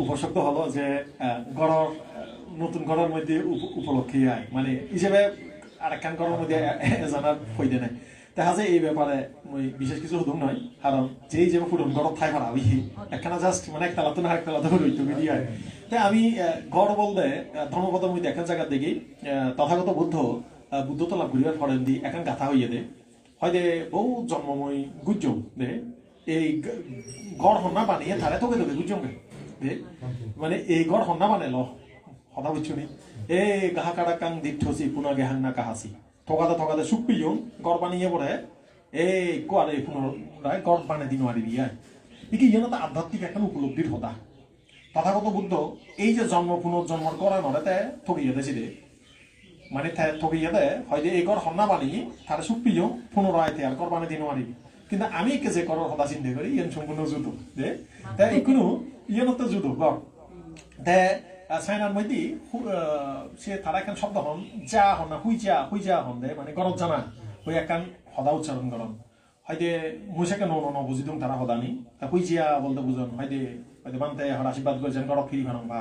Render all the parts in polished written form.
উপসর্গ হলো যে গড়র নতুন গড়ের মধ্যে উপলক্ষে আয় মানে হিসেবে আরেকখান গড়ের মধ্যে জানার ফইদে নাই দেখা যায় এই ব্যাপারে মই বিশেষ কিছু হুদুম নয় কারণ যেই যে পুরন গড় ঠাই ভাড়া হই একখানা জাস্ট মানে একতলা তো না একতলা তো হইতো দিয়ে আয় তাই আমি গড় বলতে ধর্মপদের মধ্যে একখান জায়গা দেখি তথাগত বুদ্ধ তো লাভ করিবার ফরেন দি একখান গাথা হইয়ে দে হয়তো বহু জন্মময় গুজ্জম দে এই গড় হন্না বানিয়ে তারে তোকে তোকে গুজ্জম দে মানে এই গড় হন্না বানাইল কথা বুঝছো নি এ গাহা কাটা কাং দিঠছি পুনা গেহাং না কাহাসি থকাতে সুখ পিও গড় বানিয়ে পড়ে এই কোয়ারে পুনরায় গড় বানিয়ে দিন মারি দিয়ে কি ইয়ে তো আধ্যাত্মিক একটা উপলব্ধির হতা তথাগত বুদ্ধ এই যে জন্ম পুনর্জন্মর করা নড়েতে ঠকিয়ে দেছি দে মানে ঠকিয়ে দে হয়তো এই গড় হন্না বানিয়ে তারা সুখ পিও পুনরায় আর গড় বানিয়ে দিন মারি কিন্তু আমি কে যে করার কথা চিন্তা করি ইয়ে সম্পূর্ণ যুদ্ধ দে তাই কোনো ইয়ে তো যুদ্ধ গড় দে চাইনার মধ্যে সে তারা এখন শব্দ হন যা হন না হুই যা হন দে মানে গরজ জানা ওই একখান সদা উচ্চারণ করন হয়তো মুসাকে ন বুঝি দিম তারা সদানি হুই জিয়া বলতে বুঝন হয়তো হয়তো মানতে হর আশীর্বাদ করেছেন গরব ফিরি ভাঙ বা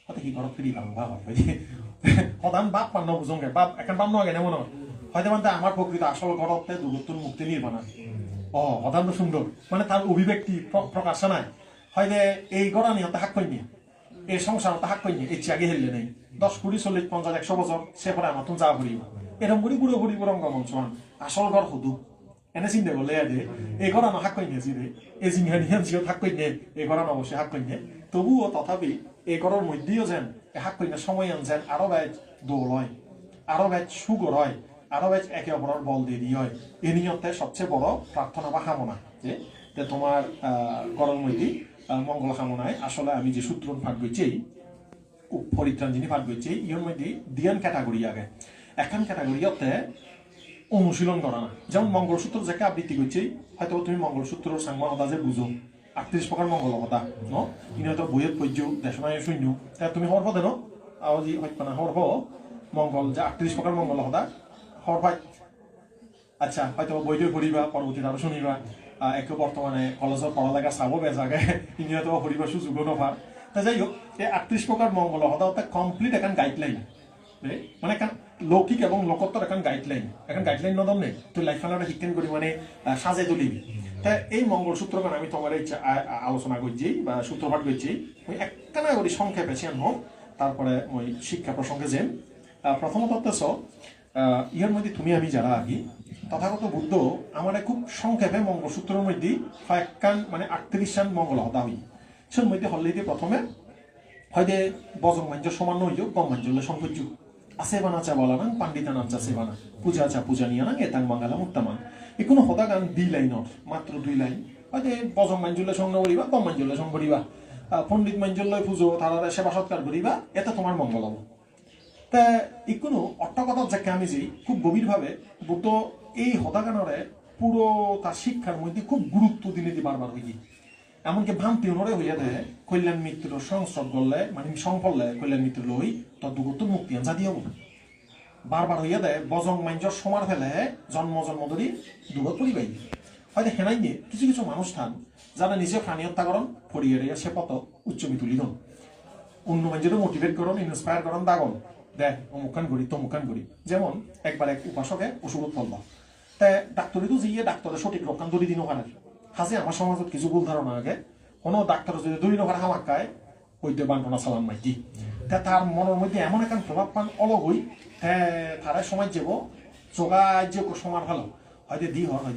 হয়তো কি গরব ফিরি ভাঙ বা হয় সদান বাপ পান্ন বুঝং গে বাপ এখন পান্ন আগে নেমন হয়তো মানতে আমার প্রকৃত আসল গরবতে দুর্গতুন মুক্তি নির্বাণা সদান তো সুন্দর মানে তার অভিব্যক্তি প্রকাশ নাই হয়তো এই গড়া নিয়ে হাক কই নিয়ে এই সংসার তাহাক কইনি এই আগে হেললে নেই 10 20 40 50 100 বছর সে পরে আমার তুমি যা করিব এরকম করে বুড়ো বুড়ি রঙ্গ মঞ্চ আসল ঘর হুদু এনে চিন্তা করলে দে এই ঘর আমার হাক কইনি যে এই জিনিস জিও থাক কইনি এই ঘর অবশ্যই হাক কইনি তবুও তথাপি এই ঘরের মধ্যেও যেন হাক কইনি সময় আনছেন আরো ব্যাচ দৌড় হয় আরো ব্যাচ সুগর হয় আরো ব্যাচ একে অপরের বল দিয়ে দিয়ে হয় এ নিয়তে সবচেয়ে বড় প্রার্থনা বা কামনা যে তোমার ঘরের মধ্যে মঙ্গল কামনায় আসলে আমি যে সূত্র পাঠ করছি পরিত্রাণ যিনি পাঠ করছি ইয়ের মধ্যে দিয়ান ক্যাটাগরি আগে একখান ক্যাটাগরিতে অনুশীলন করা না যেমন মঙ্গলসূত্র যাকে আবৃত্তি করছি হয়তো তুমি মঙ্গলসূত্র সাংমা হতা যে বুঝো 38 প্রকার মঙ্গল হতা ন ইনি হয়তো বইয়ের পর্য দেশনায় শূন্য তুমি হওয়ার পথে নো আওয়াজি হয়তো না হওয়ার মঙ্গল যে 38 প্রকার মঙ্গল হতা হওয়ার ভাই আচ্ছা হয়তো বইতে পড়িবা পরবর্তীতে আরো শুনিবা একটু বর্তমানে কলেজের পড়ালেখা চাবো বেজাগে ইনি হয়তো পড়িবার সুযোগ নপার তা যাই হোক এই 38 প্রকার মঙ্গল হতা কমপ্লিট এখন গাইডলাইন মানে এখন লৌকিক এবং লোকত্বর এখন গাইডলাইন নদম নেই তুই লাইফ ফাইনাল শিক্ষণ করি মানে সাজে তুলিবি তা এই মঙ্গলসূত্র আমি তোমার এই আলোচনা করছি বা সূত্রপাঠ করছি ওই একখানা করি সংক্ষেপে চেন হোক তারপরে ওই শিক্ষা প্রসঙ্গে যেন প্রথমত ইয়ের মধ্যে তুমি আমি যারা আগে তথাগত বুদ্ধ আমার খুব সংক্ষেপে মঙ্গলসূত্রের মধ্যে কয়েকখান মানে 38 খান মঙ্গল হতা হই সের মধ্যে হল্লিতে প্রথমে হয়তো বজং মাঞ্জ সমান হইল কম মাঞ্জলে সংকোচ আছে বানাচা বলা না পাণ্ডিতা নাচা সে বানা পূজা নিয়ে না এতাং বাঙ্গালা মুক্তামান এ কোনো হতা গান 2 লাইনের মাত্র 2 লাইন হয়তো বজং মাঞ্জলে সঙ্গ করিবা কম মাঞ্জলে সঙ্গ করিবা পণ্ডিত মাঞ্জলে পুজো তারা সেবা সৎকার করিবা এটা তোমার মঙ্গল হব তা এই কোনো অট্টকথার যাকে আমি যে খুব গভীরভাবে বুদ্ধ এই হতাগানরে পুরো তার শিক্ষার মধ্যে খুব গুরুত্ব দিনে বারবার হইয়ে এমনকি ভ্রান্তি অনুরে হইয়া দেয় কল্যাণ মিত্র সংস্রব করলে মানে সংফললে কল্যাণ মিত্র লই তদ্দুগত মুক্তি আনসা দিয়ে বারবার হইয়া দেয় বজং মাঞ্জর সমার ফেলে জন্ম ধরি দুগত পরিবাহী হয়তো হেনাই নিয়ে কিছু কিছু মানুষ থান যারা নিজে প্রাণী হত্যা করেন ফরিয়ে সে পথ উচ্চমি তুলি দন অন্য মাঞ্জরে মোটিভেট করন ইন্সপায়ার করন দাগন দেখ অমুখান করি তমুখান করি যেমন একবার এক উপাসকে অসুখ ফলবা তাই ডাক্তারি তো যিয়ে ডাক্তারের সঠিক রক্ষণ ধরি দিন ওখানে হাজে আমার সমাজত কিছু ভুল ধারণা আগে কোনো ডাক্তার যদি দুই নখার হামাকায় ওইতে বান্টনা চালান মাইকি তা তার মনের মধ্যে এমন একটা প্রভাব পান অলগ হই তারাই সমাজ যাব যোগায সমার ভালো হয়তো দি হর হয়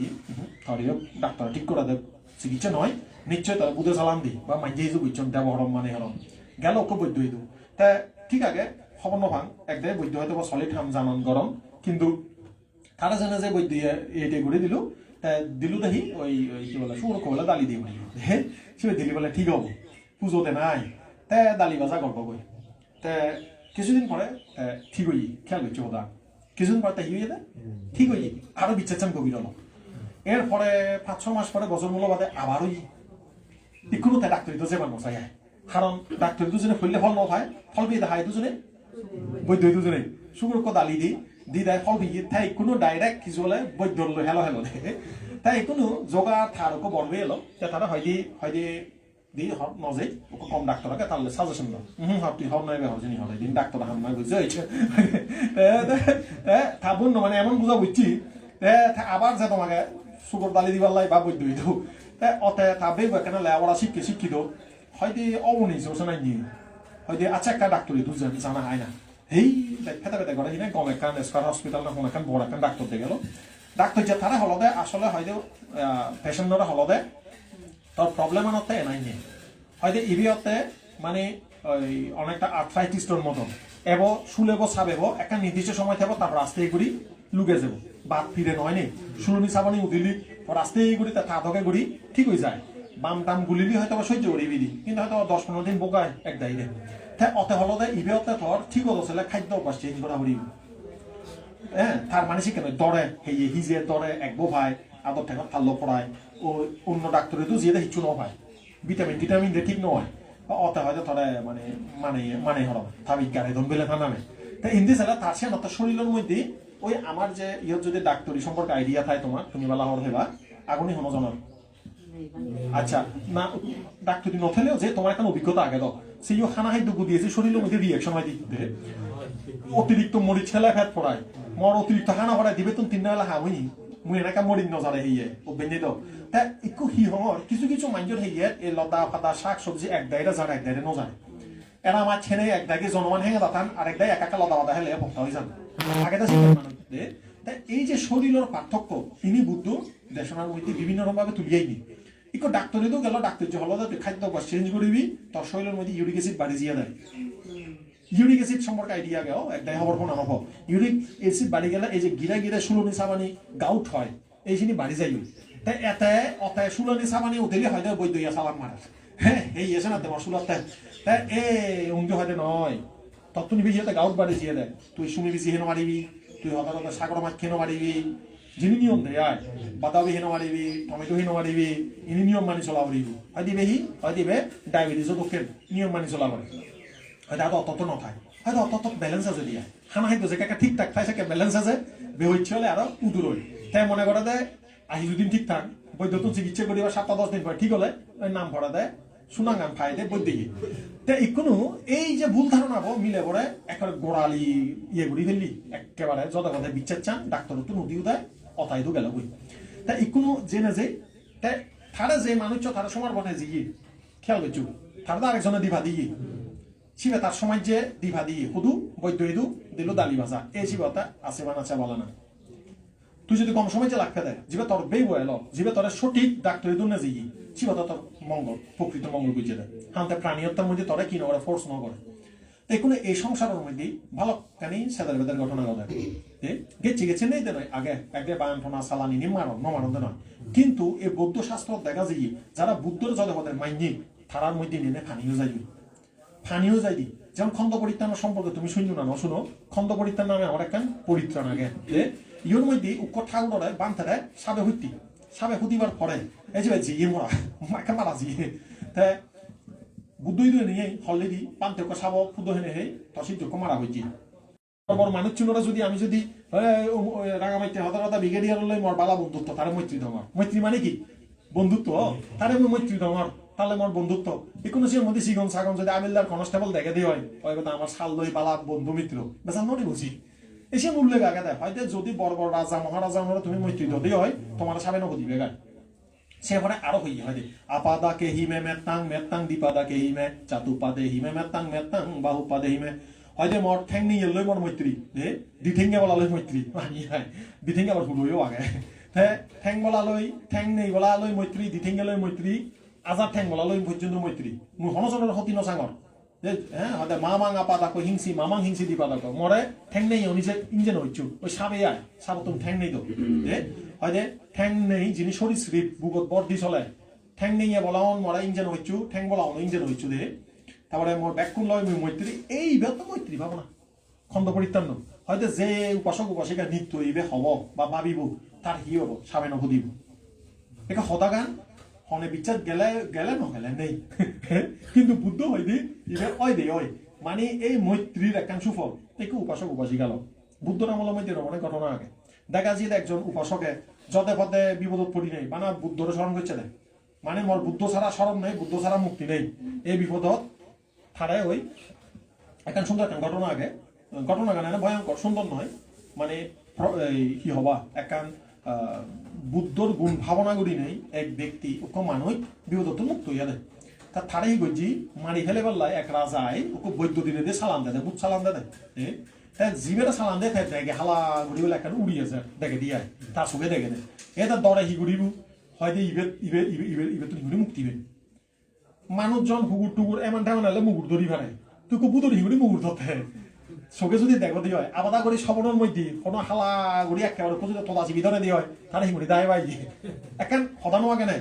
তাহলে ডাক্তার ঠিক করে দেব চিকিৎসা নয় নিশ্চয় তারা বুধে চালান দি বা মাইজে যে বুঝছেন দেব হরম মানে হরম গেল ওকে বৈদ্য হইত তা ঠিক আগে খবর নভাং একদে বৈদ্য হয়তো বা সলিড হাম জানান গরম কিন্তু তারা জানে যে বৈদ্য এইটাই ঘুরে দিল দিলু দেখি ওই কি বলে সুর কবলে দালি দিয়ে বলি সে দিলি বলে ঠিক হবো পুজোতে নাই তে দালি ভাজা গল্প বই তে কিছুদিন পরে ঠিক হই খেয়াল হচ্ছে ওদা কিছুদিন পরে তাই হইয়ে দেয় ঠিক হই আরো বিচারছেন গভীর হলো এরপরে 5-6 মাস পরে গজর মূল্য বাদে আবার ওই কোনো তাই ডাক্তারি তো যেবার মশাই কারণ ডাক্তারি দুজনে ফললে ফল নয় ফল পেয়ে দেখায় দুজনে বৈদ্য দুজনে সুগুর দালি দি দেয় ফল ভিগি তাই কোনো ডাইরেক্ট কিছু হলে বৈদ্য হেলো দে তাই কোনো যোগা থারকো বনবে এলো তারা হয়দি দি নজে ওকে কম ডাক্তারকে তাহলে সাজেশন দাও তুই হর নাই বেহর জিনি হলে দিন ডাক্তার হাম নাই বুঝছে তা বন্য মানে এমন বুঝা বুঝছি আবার যে তোমাকে সুগর দালি দিবার লাই বা বৈদ্য দিত অতে তা বেগ কেন লেওয়া শিক্ষিত হয়তো অবনি ওসে নাই নিয়ে হয়তো আচ্ছা একটা ডাক্তারই দুজন জানা হয় না এই ফেতে ফেতে করে কিনা গম একখান স্কোয়ার হসপিটাল না কোনো একখান বড় একখান ডাক্তার দিয়ে গেল ডাক্তার যে তারা হলদে আসলে হয়তো পেশেন্টরা হলদে তোর প্রবলেম আনতে এনাই নিয়ে হয়তো ইভিওতে মানে ওই অনেকটা আর্থ্রাইটিসটোর মতন এব শুলেব সাবেব একটা নির্দিষ্ট সময় থাকবো তারপর আস্তে করি লুকে যাব বাদ ফিরে নয় নেই শুলনি সাবানি উঠিলি আস্তে করি তার থাককে করি ঠিক হয়ে যায় বাম টাম গুলিলি হয়তো সহ্য করি বিধি কিন্তু হয়তো 10-15 দিন বোকায় এক দায়ী তাই অতে হলদে ইভিওতে তোর ঠিক হতো ছেলে খাদ্য অভ্যাস চেঞ্জ করা করি হ্যাঁ তার মানে কেন দরে হেয়ে হিজে দরে এক ভাই আদর থেকে ফাল্লো পড়ায় ও অন্য ডাক্তারে তো যে হিচ্ছু ন হয় ভিটামিন টিটামিন দিয়ে ঠিক নয় অতে হয়তো ধরে মানে মানে মানে হরম থাবিক গাড়ি দম বেলে থানামে তা ইন্দি সালা তার সে নত শরীরের মধ্যে ওই আমার যে ইয়ত যদি ডাক্তারি সম্পর্কে আইডিয়া থাকে তোমার তুমি বেলা হর হেবা আগুনি হন জানার আচ্ছা না ডাক্তারি নথেলেও যে তোমার একটা অভিজ্ঞতা আগে দাও সেই খানা খাদ্য দিয়েছে শরীরের মধ্যে রিয়াকশন হয় দিতে অতিরিক্ত মরিচ ছেলে ফ্যাট পড়ায় মর অতিরিক্ত খানা পড়ায় দিবে তুমি 3 বেলা হাওনি মুই এনেকা মরিন নজারে হেয়ে ও বেঁধে দাও তা একটু হি হঙর কিছু কিছু মানুষের হেয়ে এই লতা ফাতা শাক সবজি এক দায়রা যারা এক দায়রে নজারে এরা আমার ছেলে এক দাগে জনমান হেঙে দাতান আর এক দায় একা লতা পাতা হেলে ভক্ত হয়ে যান আগে তো মানুষ তাই এই যে শরীরের পার্থক্য ইনি বুদ্ধ দেশনার মধ্যে বিভিন্ন রকম ভাবে তুলিয়াই নি একটু ডাক্তারে তো গেল ডাক্তার যে হলো তুই খাদ্য চেঞ্জ করবি তোর শরীরের মধ্যে ইউরিক অ্যাসিড বাড়ি জিয়া দেয় ইউরিক অ্যাসিড সম্পর্কে আইডিয়া গেও একটাই খবর ফোন আনব ইউরিক অ্যাসিড বাড়ি গেলে এই যে গিরা গিরা সুলনি সাবানি গাউট হয় এইখিনি বাড়ি যাই তাই এতে অতে সুলনি সাবানি উঠেলে হয়তো বৈদ্য ইয়া সাবান মারে হ্যাঁ এই এসে না তোমার সুলতে তাই এ অঙ্গ হয়তো নয় তত নিবি যে গাউট বাড়ি জিয়ে দেয় তুই সুমি বেশি হেন মারিবি তুই হঠাৎ সাগর মাছ খেনো মারিবি যিনি নিয়ম দেয় আয় বাদাবি হেন মারিবি টমেটো হেন মারিবি ইনি নিয়ম মানি চলা পারিবি হয় দিবে হয় দিবে ডায়াবেটিসও তোকে নিয়ম মানি চলা পারে হয়তো অত নথায় হয়তো অত ব্যালেন্স আছে দিয়া খানা খাইতো যে কাকা ঠিকঠাক খাই থাকে ব্যালেন্স আছে বেহইচ্ছে হলে আরো উদুর হই তাই মনে করে দেয় আহি দুদিন ঠিকঠাক বৈদ্যুত চিকিৎসা করিবা 7-10 দিন পরে ঠিক হলে ওই নাম ভরা দেয় সুনাঙ্গান খাই দেয় বৈদ্যুতিক তাই ইকোনো এই যে ভুল ধারণা মিলে পরে একটা গোড়ালি ইয়ে করি ফেললি একেবারে যত কথা বিচার চান ডাক্তার তো নদীও দেয় অতাই তো গেল বই তাই ইকোনো জেনে যে তাই তারা যে মানুষ তারা সমার বনে জিয়ে খেয়াল করছু তারা তো আরেকজনে দিভা দিয়ে শিবে তার সময় যে দিভা দিয়ে হুদু বৈদ্য ইদু দিল দালি ভাজা এই শিবতা আছে বানাচ্ছে বলে না তুই যদি কম সময় যে লাগতে দেয় জিবে তোর বেই বয়ে জিবে তোর সঠিক ডাক্তার ইদু না জিগি শিবতা তোর মঙ্গল প্রকৃত মঙ্গল বুঝে দেয় হাতে প্রাণীয়তার মধ্যে তোরা কি নগরে ফোর্স ন করে তাই কোনো এই সংসারের মধ্যে ভালো কানি সেদার বেদার ঘটনা ঘটে গেছে নেই নয় আগে আগে বায়ান ফোনা সালানি নিমারণ নমারণ নয় কিন্তু এই বৌদ্ধ শাস্ত্র দেখা যায় যারা বুদ্ধর জগতের মাইনি তারার মধ্যে নিয়ে ফানিও যাই ফানিও যাই দি যেমন খন্দ পরিত্রাণ সম্পর্কে তুমি শুনছো না শুনো খন্দ পরিত্রাণ নামে আমার একটা পরিত্রাণ আগে যে ইয়োর মধ্যে উক্ক ঠাকুরে বান্ধে সাবে হুতি সাবে হুতিবার পরে এই যে জিয়ে মরা মাকে মারা জিয়ে তা বুদ্ধ নিয়ে হলরেডি পান্তে সাব ফুদ হেনে হে তসির যোগ্য মারা হয়েছি বড় মানুষ চুনরা যদি আমি যদি রাঙামাইতে হতা ব্রিগেডিয়ার লই মোর বালা বন্ধুত্ব তারে মৈত্রী তোমার মৈত্রী মানে কি বন্ধুত্ব তারে মৈত্রী তোমার তাহলে মোর বন্ধুত্ব একুনো সে মধ্যে সিগন সাগন যদি আমিলদার কনস্টেবল দেখে দিয়ে হয় আমার সাল লই বালা বন্ধু মিত্র বেসা নড়ি বুঝি এসে উল্লেখ আগে দেয় হয়তো যদি বড় বড় রাজা মহারাজা তুমি মৈত্রী যদি হয় তোমার সাবে নদিবে গায় সেখানে আরো হই হয় আপাদা কে হিমে মেত্তাং দিপাদা কে হিমে চাতুপাদে হিমে মেত্তাং বাহুপাদে হিমে হয়তো মোর ঠ্যাং নিয়ে লই মোর মৈত্রী দিঠেঙ্গে বলা লই মৈত্রী দিঠেঙ্গে আবার ভুলইও আগে হ্যাঁ ঠ্যাং বলা লই ঠ্যাং নেই বলা লই মৈত্রী দিঠেঙ্গে লই মৈত্রী আজার ঠ্যাং বলা লই পর্যন্ত মৈত্রী মুই হনজনের হতি নসাঙর হ্যাঁ হয়তো মামাং আপাদাকো হিংসি মামাং হিংসি দিপাদাকো মরে ঠ্যাং নেই নিজে ইঞ্জেন হইছু ওই সাবে আয় সাব তুমি ঠ্যাং নেই তো হয়তো ঠ্যাং নেই যিনি সরীসৃপ বুকত বর্দি চলে ঠ্যাং নেই বলাওন মরা ইঞ্জেন হইছু ঠ্যাং বলাওন ইঞ্জেন হইছু দে তারপরে মোর ব্যাকুন লয় মুই মৈত্রী এই ব্যত মৈত্রী ভাবো না খন্দ পরিত্রাণ হয়তো যে উপাসক উপাসিকা নৃত্য ইবে হব বা ভাবিব তার হি হব সাবে নভদিব এটা হতাগান হনে বিচার গেলে গেলে নগেলে নেই কিন্তু বুদ্ধ হইদি ইবে ওই দে ওই মানে এই মৈত্রীর একখান সুফল একটু উপাসক উপাসিকা লো বুদ্ধ নামল মধ্যে অনেক ঘটনা আগে দেখা যায় একজন উপাসকে যদে পদে বিপদত পড়ি নাই বানা বুদ্ধরে স্মরণ করছে দেয় মানে মোর বুদ্ধ ছাড়া স্মরণ নেই, বুদ্ধ ছাড়া মুক্তি নেই। এই বিপদত থাড়ায় ওই এখন সুন্দর একটা ঘটনা আগে, ঘটনা গানে ভয়ঙ্কর সুন্দর নয়, মানে কি হবা একান বুদ্ধর গুণ ভাবনা করি নেই এক ব্যক্তি ওকে মানুষ বিপদত মুক্ত হইয়া দেয়। তার থাড়াই গজি মারি ফেলে বেলায় এক রাজায় ওকে বৈদ্য দিনে দিয়ে সালাম দেয়, বুধ সালাম দেয়। তাই জিবের সালাম দেয়, তাই দেখে হালা ঘুরি বলে একটা উড়িয়েছে দেখে দিয়ে তার চোখে দেখে দেয় এটা দরে হি ঘুরিব হয়তো ইবের ইবের ইবে ইবে ইবে তুই ঘুরি মুক্তি পেন। মানুষজন হুগুর টুগুর এমন টেমন হলে মুগুর ধরি ফেলে, তুই কুপুতর হিগুড়ি মুগুর ধরতে চোখে যদি দেখো দিয়ে হয় আবাদা করি সবনের মধ্যে কোনো হালা ঘুরি একেবারে প্রচুর তদাচি বিধনে দিয়ে হয় তারা হিগুড়ি দায় বাই দিয়ে এখন সদানো আগে নাই।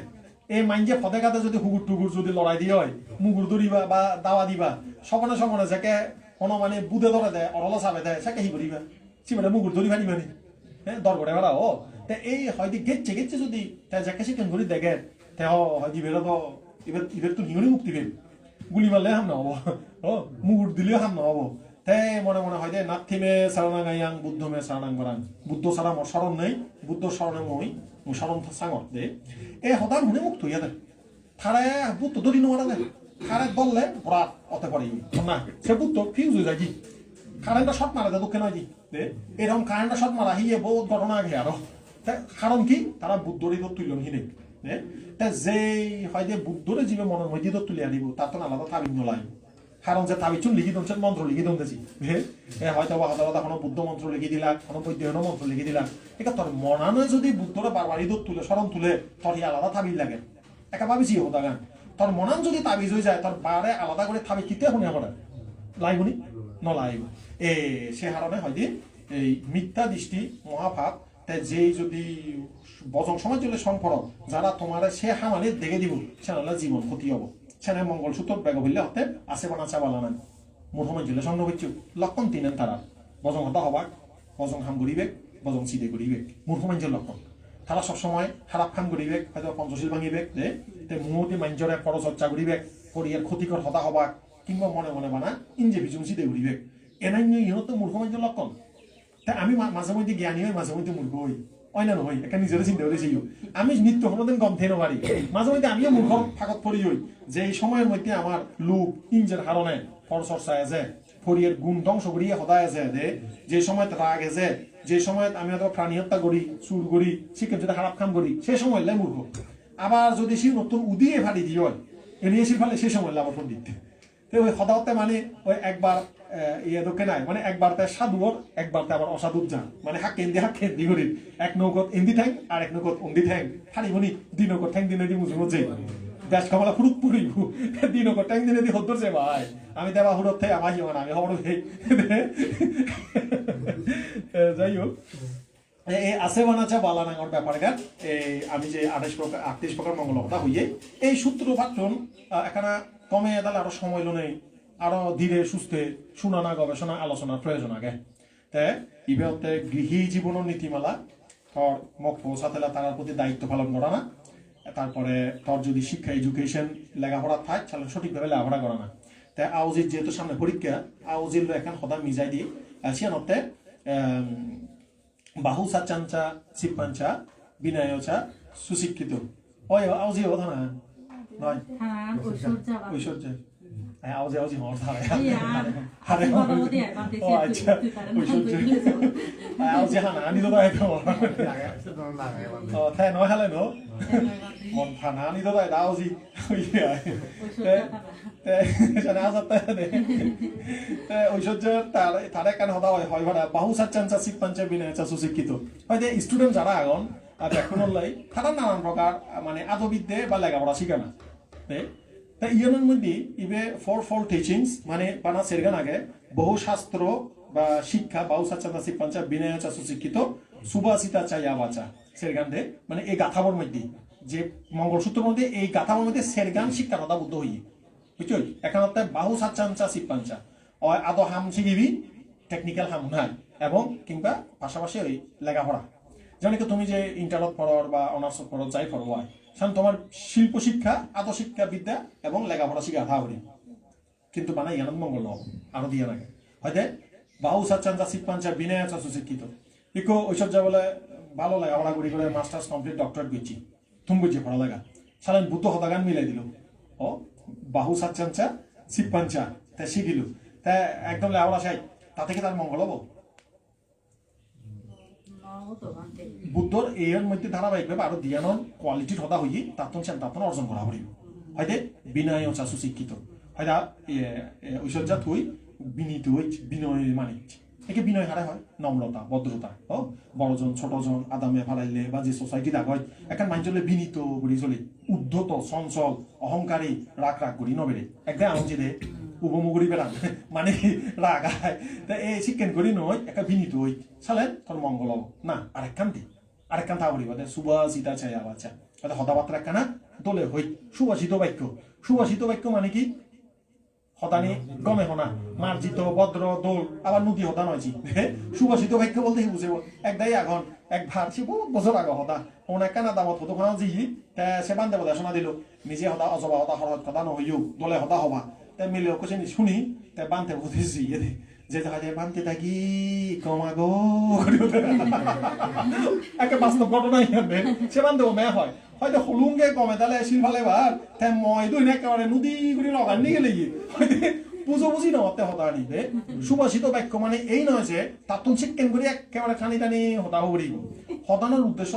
এই মাইন্ডে ফদে কাতে যদি হুগুর টুগুর যদি লড়াই দিয়ে হয় মুগুর ধরিবা বা দাওয়া দিবা সবনে সবনে যাকে কোনো মানে বুধে ধরে দেয় অরলা চাবে দেয় সেকে হি করিবা চিবাটা মুগুর ধরি ফানি মানে হ্যাঁ দর করে বেড়া ও তা এই হয়তো গেচ্ছে গেচ্ছে যদি তাই যাকে শিক্ষণ করি দেখে তে হয়তো ইবের তো এবার ইবের তো নিহরি মুক্তি পেন গুলি মারলে হাম না হবো ও মুগুর দিলেও হাম না হবো। তাই মনে মনে হয় যে নাথিমে সারণা গাইয়াং বুদ্ধ মে সারণাং করাং, বুদ্ধ ছাড়া মোর স্মরণ নেই, বুদ্ধ স্মরণে মই স্মরণ সাঙর দে এ হঠাৎ মনে মুক্ত হইয়া দেয় থারে বুদ্ধ ধরি নোয়ারা দেয় খারে বললে ভরাট অতে পারি না সে বুদ্ধ ফিউজ হয়ে যায় জি কারেন্টটা শর্ট মারা দেয় দুঃখে নয় জি এরকম কারেন্টটা শর্ট মারা হিয়ে বহুত ঘটনা আগে আরো। কারণ কি তারা বুদ্ধরই তো তুলন হিনে তা যেই হয় যে বুদ্ধরে জীবে মনের মধ্যে তো তুলে আনিব তার তো আলাদা তাবিজ নলাই। কারণ যে তাবিজ লিখি দনছেন মন্ত্র লিখি দনতেছি হয়তো বা হয়তো কোনো বুদ্ধ মন্ত্র লিখি দিলা কোনো বৈদ্যহীন মন্ত্র লিখি দিলা এটা তোর মনানো যদি বুদ্ধরে বারবার ইদত তুলে স্মরণ তুলে তোর আলাদা তাবিজ লাগে একা ভাবিছি হতা গান তোর মনান যদি তাবিজ হয়ে যায় তোর বারে আলাদা করে তাবিজ কিতে শুনি আমার লাইবনি নলাইব এ সে হারণে হয় যে এই মিথ্যা দৃষ্টি মহাভাব তাই যেই যদি বজং সমাজ চলে সংফর যারা তোমার সে হামালে দেখে দিব সেনালা জীবন ক্ষতি হব সেনে মঙ্গলসূত্র বেগ বললে হতে আছে বানা চাবালা না মোর সমাজ চলে সঙ্গ হচ্ছে লক্ষণ তিনেন তারা বজং হতা হবাক বজং হাম করিবে বজং চিদে করিবে মোর সমাজের লক্ষণ তারা সবসময় খারাপ কাম করিবে হয়তো পঞ্চশীল ভাঙিবে যে মুহূর্তে মাঞ্জরে পরচর্চা করিবে করিয়ার ক্ষতিকর হতা হবাক কিংবা মনে মনে বানা ইঞ্জে বিজুং চিদে করিবে এনাই ইহত মূর্খ সমাজের লক্ষণ। তাই আমি মাঝে মধ্যে জ্ঞানী হই মাঝে মধ্যে মূর্খ হই হয় না নহয় একটা নিজের চিন্তা করেছি আমি নিত্য কোনোদিন গম থেন পারি মাঝে মধ্যে আমিও মূর্খ ফাঁকত পড়ি হই যে এই সময়ের মধ্যে আমার লোক ইঞ্জের হারণে পরচর্চা আছে ফরিয়ের গুণ ধ্বংস করিয়ে সদায় আছে যে সময় রাগ আছে যে সময় আমি হয়তো প্রাণী হত্যা করি চুর করি শিক্ষা যদি খারাপ কাম করি সেই সময় মূর্খ। আবার যদি সে নতুন উদিয়ে ফাড়ি দিয়ে হয় এনিয়ে সে ফেলে সেই সময় আবার পণ্ডিত ওই সদাতে মানে ওই একবার ইয়ে দোকে নাই মানে একবার তাই সাধুর একবার আবার অসাধুর যান মানে হাক কেন্দি করি এক নৌকত ইন্দি ঠ্যাং আর এক নৌকত অন্দি ঠ্যাং হারিবনি দিনকর ঠ্যাং দিনে দি মুজুর মধ্যে ব্যাস কমলা ফুরুত পুরিব দিনকর ঠ্যাং দিনে দি হদ্দর যে ভাই আমি দেবা হুরত থেকে আমার হিমান আমি খবর যাই হোক এই আছে বানাচা বালানাঙর ব্যাপার গান এই আমি যে 38 প্রকার মঙ্গলতা হইয়ে এই সূত্র পাঠন এখানে কমে এদাল আরো সময় নেই আরো ধীরে সুস্থে শুনানা গবেষণা আলোচনার প্রয়োজন আগে তে ইবেতে গৃহী জীবনের নীতিমালা তোর মক পৌঁছাতেলা তার প্রতি দায়িত্ব পালন করা না তারপরে তোর যদি শিক্ষা এডুকেশন লেখাপড়া থাক তাহলে সঠিকভাবে লেখাপড়া করা না তাই আউজির যেহেতু সামনে পরীক্ষা আউজির এখন সদা মিজাই দিই সিয়ানতে বাহু চাচাঞ্চা চিপাঞ্চা বিনায়চা সুশিক্ষিত ওই আউজি কথা না নয় ঐশ্বর্য আউজি আউজি হর ধারে হারে ও আচ্ছা ঐশ্বর্য আউজি হানা আনি তো তাই তো ও তাই নয় হালে নো মন থানা আনি তো তাই আউজি সেটা আসাতে ঐশ্বর্য তারে কেন হতা হয় হয় ভাড়া বাহু চাচাঞ্চা চিপাঞ্চা বিনায়চা সুশিক্ষিত হয়তো স্টুডেন্ট যারা এখন এখন লাই তারা নানান প্রকার মানে আদবিদ্যে বা লেখাপড়া শিখে না তা ইয়ানোর মধ্যে ইবে ফোর টিচিংস মানে বানা সেরগান আগে বহু শাস্ত্র বা শিক্ষা বাহু চাচাঞ্চা চিপাঞ্চা বিনায়চা সুশিক্ষিত সুবাসিতা চাইয়া বাচা সেরগান দে মানে এই গাথাবর মধ্যে যে মঙ্গলসূত্রের মধ্যে এই গাথাবর মধ্যে সেরগান শিক্ষার কথা বুদ্ধ হইয়ে বুঝছো এখানে বাহু চাচাঞ্চা চিপাঞ্চা আদো হাম শিখিবি টেকনিক্যাল হাম নাই এবং কিংবা পাশাপাশি ওই লেখাপড়া যেমন কি তুমি যে ইন্টারত পড়র বা অনার্স পড়র যাই পড়ো হয় সেখানে তোমার শিল্প শিক্ষা আদো শিক্ষা বিদ্যা এবং লেখাপড়া শিখা থাকবে কিন্তু বানাই ইয়ান মঙ্গল নব আরো দিয়ে নাকি হয়তো বাহু চাচাঞ্চা চিপাঞ্চা বিনায়চা সুশিক্ষিত ইকো ঐশ্বর্য বলে ভালো লেখাপড়া করি করে মাস্টার্স কমপ্লিট ডক্টরেট করছি তুমি বুঝছি পড়ালেখা সালেন বুদ্ধ হতাগান মিলাই দিল ও বাহু সাচ্চাঞ্চা সিপ্পাঞ্চা তা শিখিল তা একদম লেওয়া সাই তা থেকে তার মঙ্গল হবো বুদ্ধর এর মধ্যে ধারাবাহিকভাবে আরো জ্ঞানর কোয়ালিটির হতা হই তাতন তাতন অর্জন করা পারিব হয়তো বিনয় অচা সুশিক্ষিত হয়তো ঐশ্বর্যা থই বিনীত হই বিনয় মানিক একে বিনয় হারে হয় নম্রতা ভদ্রতা ও বড়জন ছোটজন আদামে ফালাইলে বা যে সোসাইটি থাক হয় একটা মানুষলে বিনীত করি চলে উদ্ধত চঞ্চল অহংকারী রাগ রাগ করি নবেরে একদম আনজি দে উপমুগুড়ি বেড়ান মানে রাগ আয় তা এই চিকেন করি নয় একটা বিনীত হই চালেন তোর মঙ্গল না আরেকখান থা করিব সুবাসিতা চাই আবাচা হয়তো হতাবাত্রা একখানা দলে হই সুবাসিত বাক্য মানে কি হদানি গমে হনা মার্জিত ভদ্র দোল আবার নদী হদা নয়ছি সুবাসিত বাক্য বলতে বুঝে একদাই আগুন এক ভার সে বহুত বছর আগে হদা অনেক কানা দামত হতো খানা জি সে বান্ধে বোধা শোনা দিল নিজে হদা অজবা হদা হরত কথা নহইও দলে হদা হবা তাই মিলে কোচে শুনি তাই বান্ধে বুঝেছি যে দেখা যায় বান্ধে থাকি কমাগো একটা বাস্তব ঘটনাই সে বান্ধব মেয়ে হয় হয়তো হলুঙ্গে কমে তাহলে শিলফালে বার তাই মই দুই না একেবারে নদী করে লগান নিয়ে গেলে হয়তো পুজো বুঝি নহতে হতা আনিবে সুবাসিত বাক্য মানে এই নয় যে তাতুন চিকেন করে একেবারে খানি টানি হতা হরিব হতানোর উদ্দেশ্য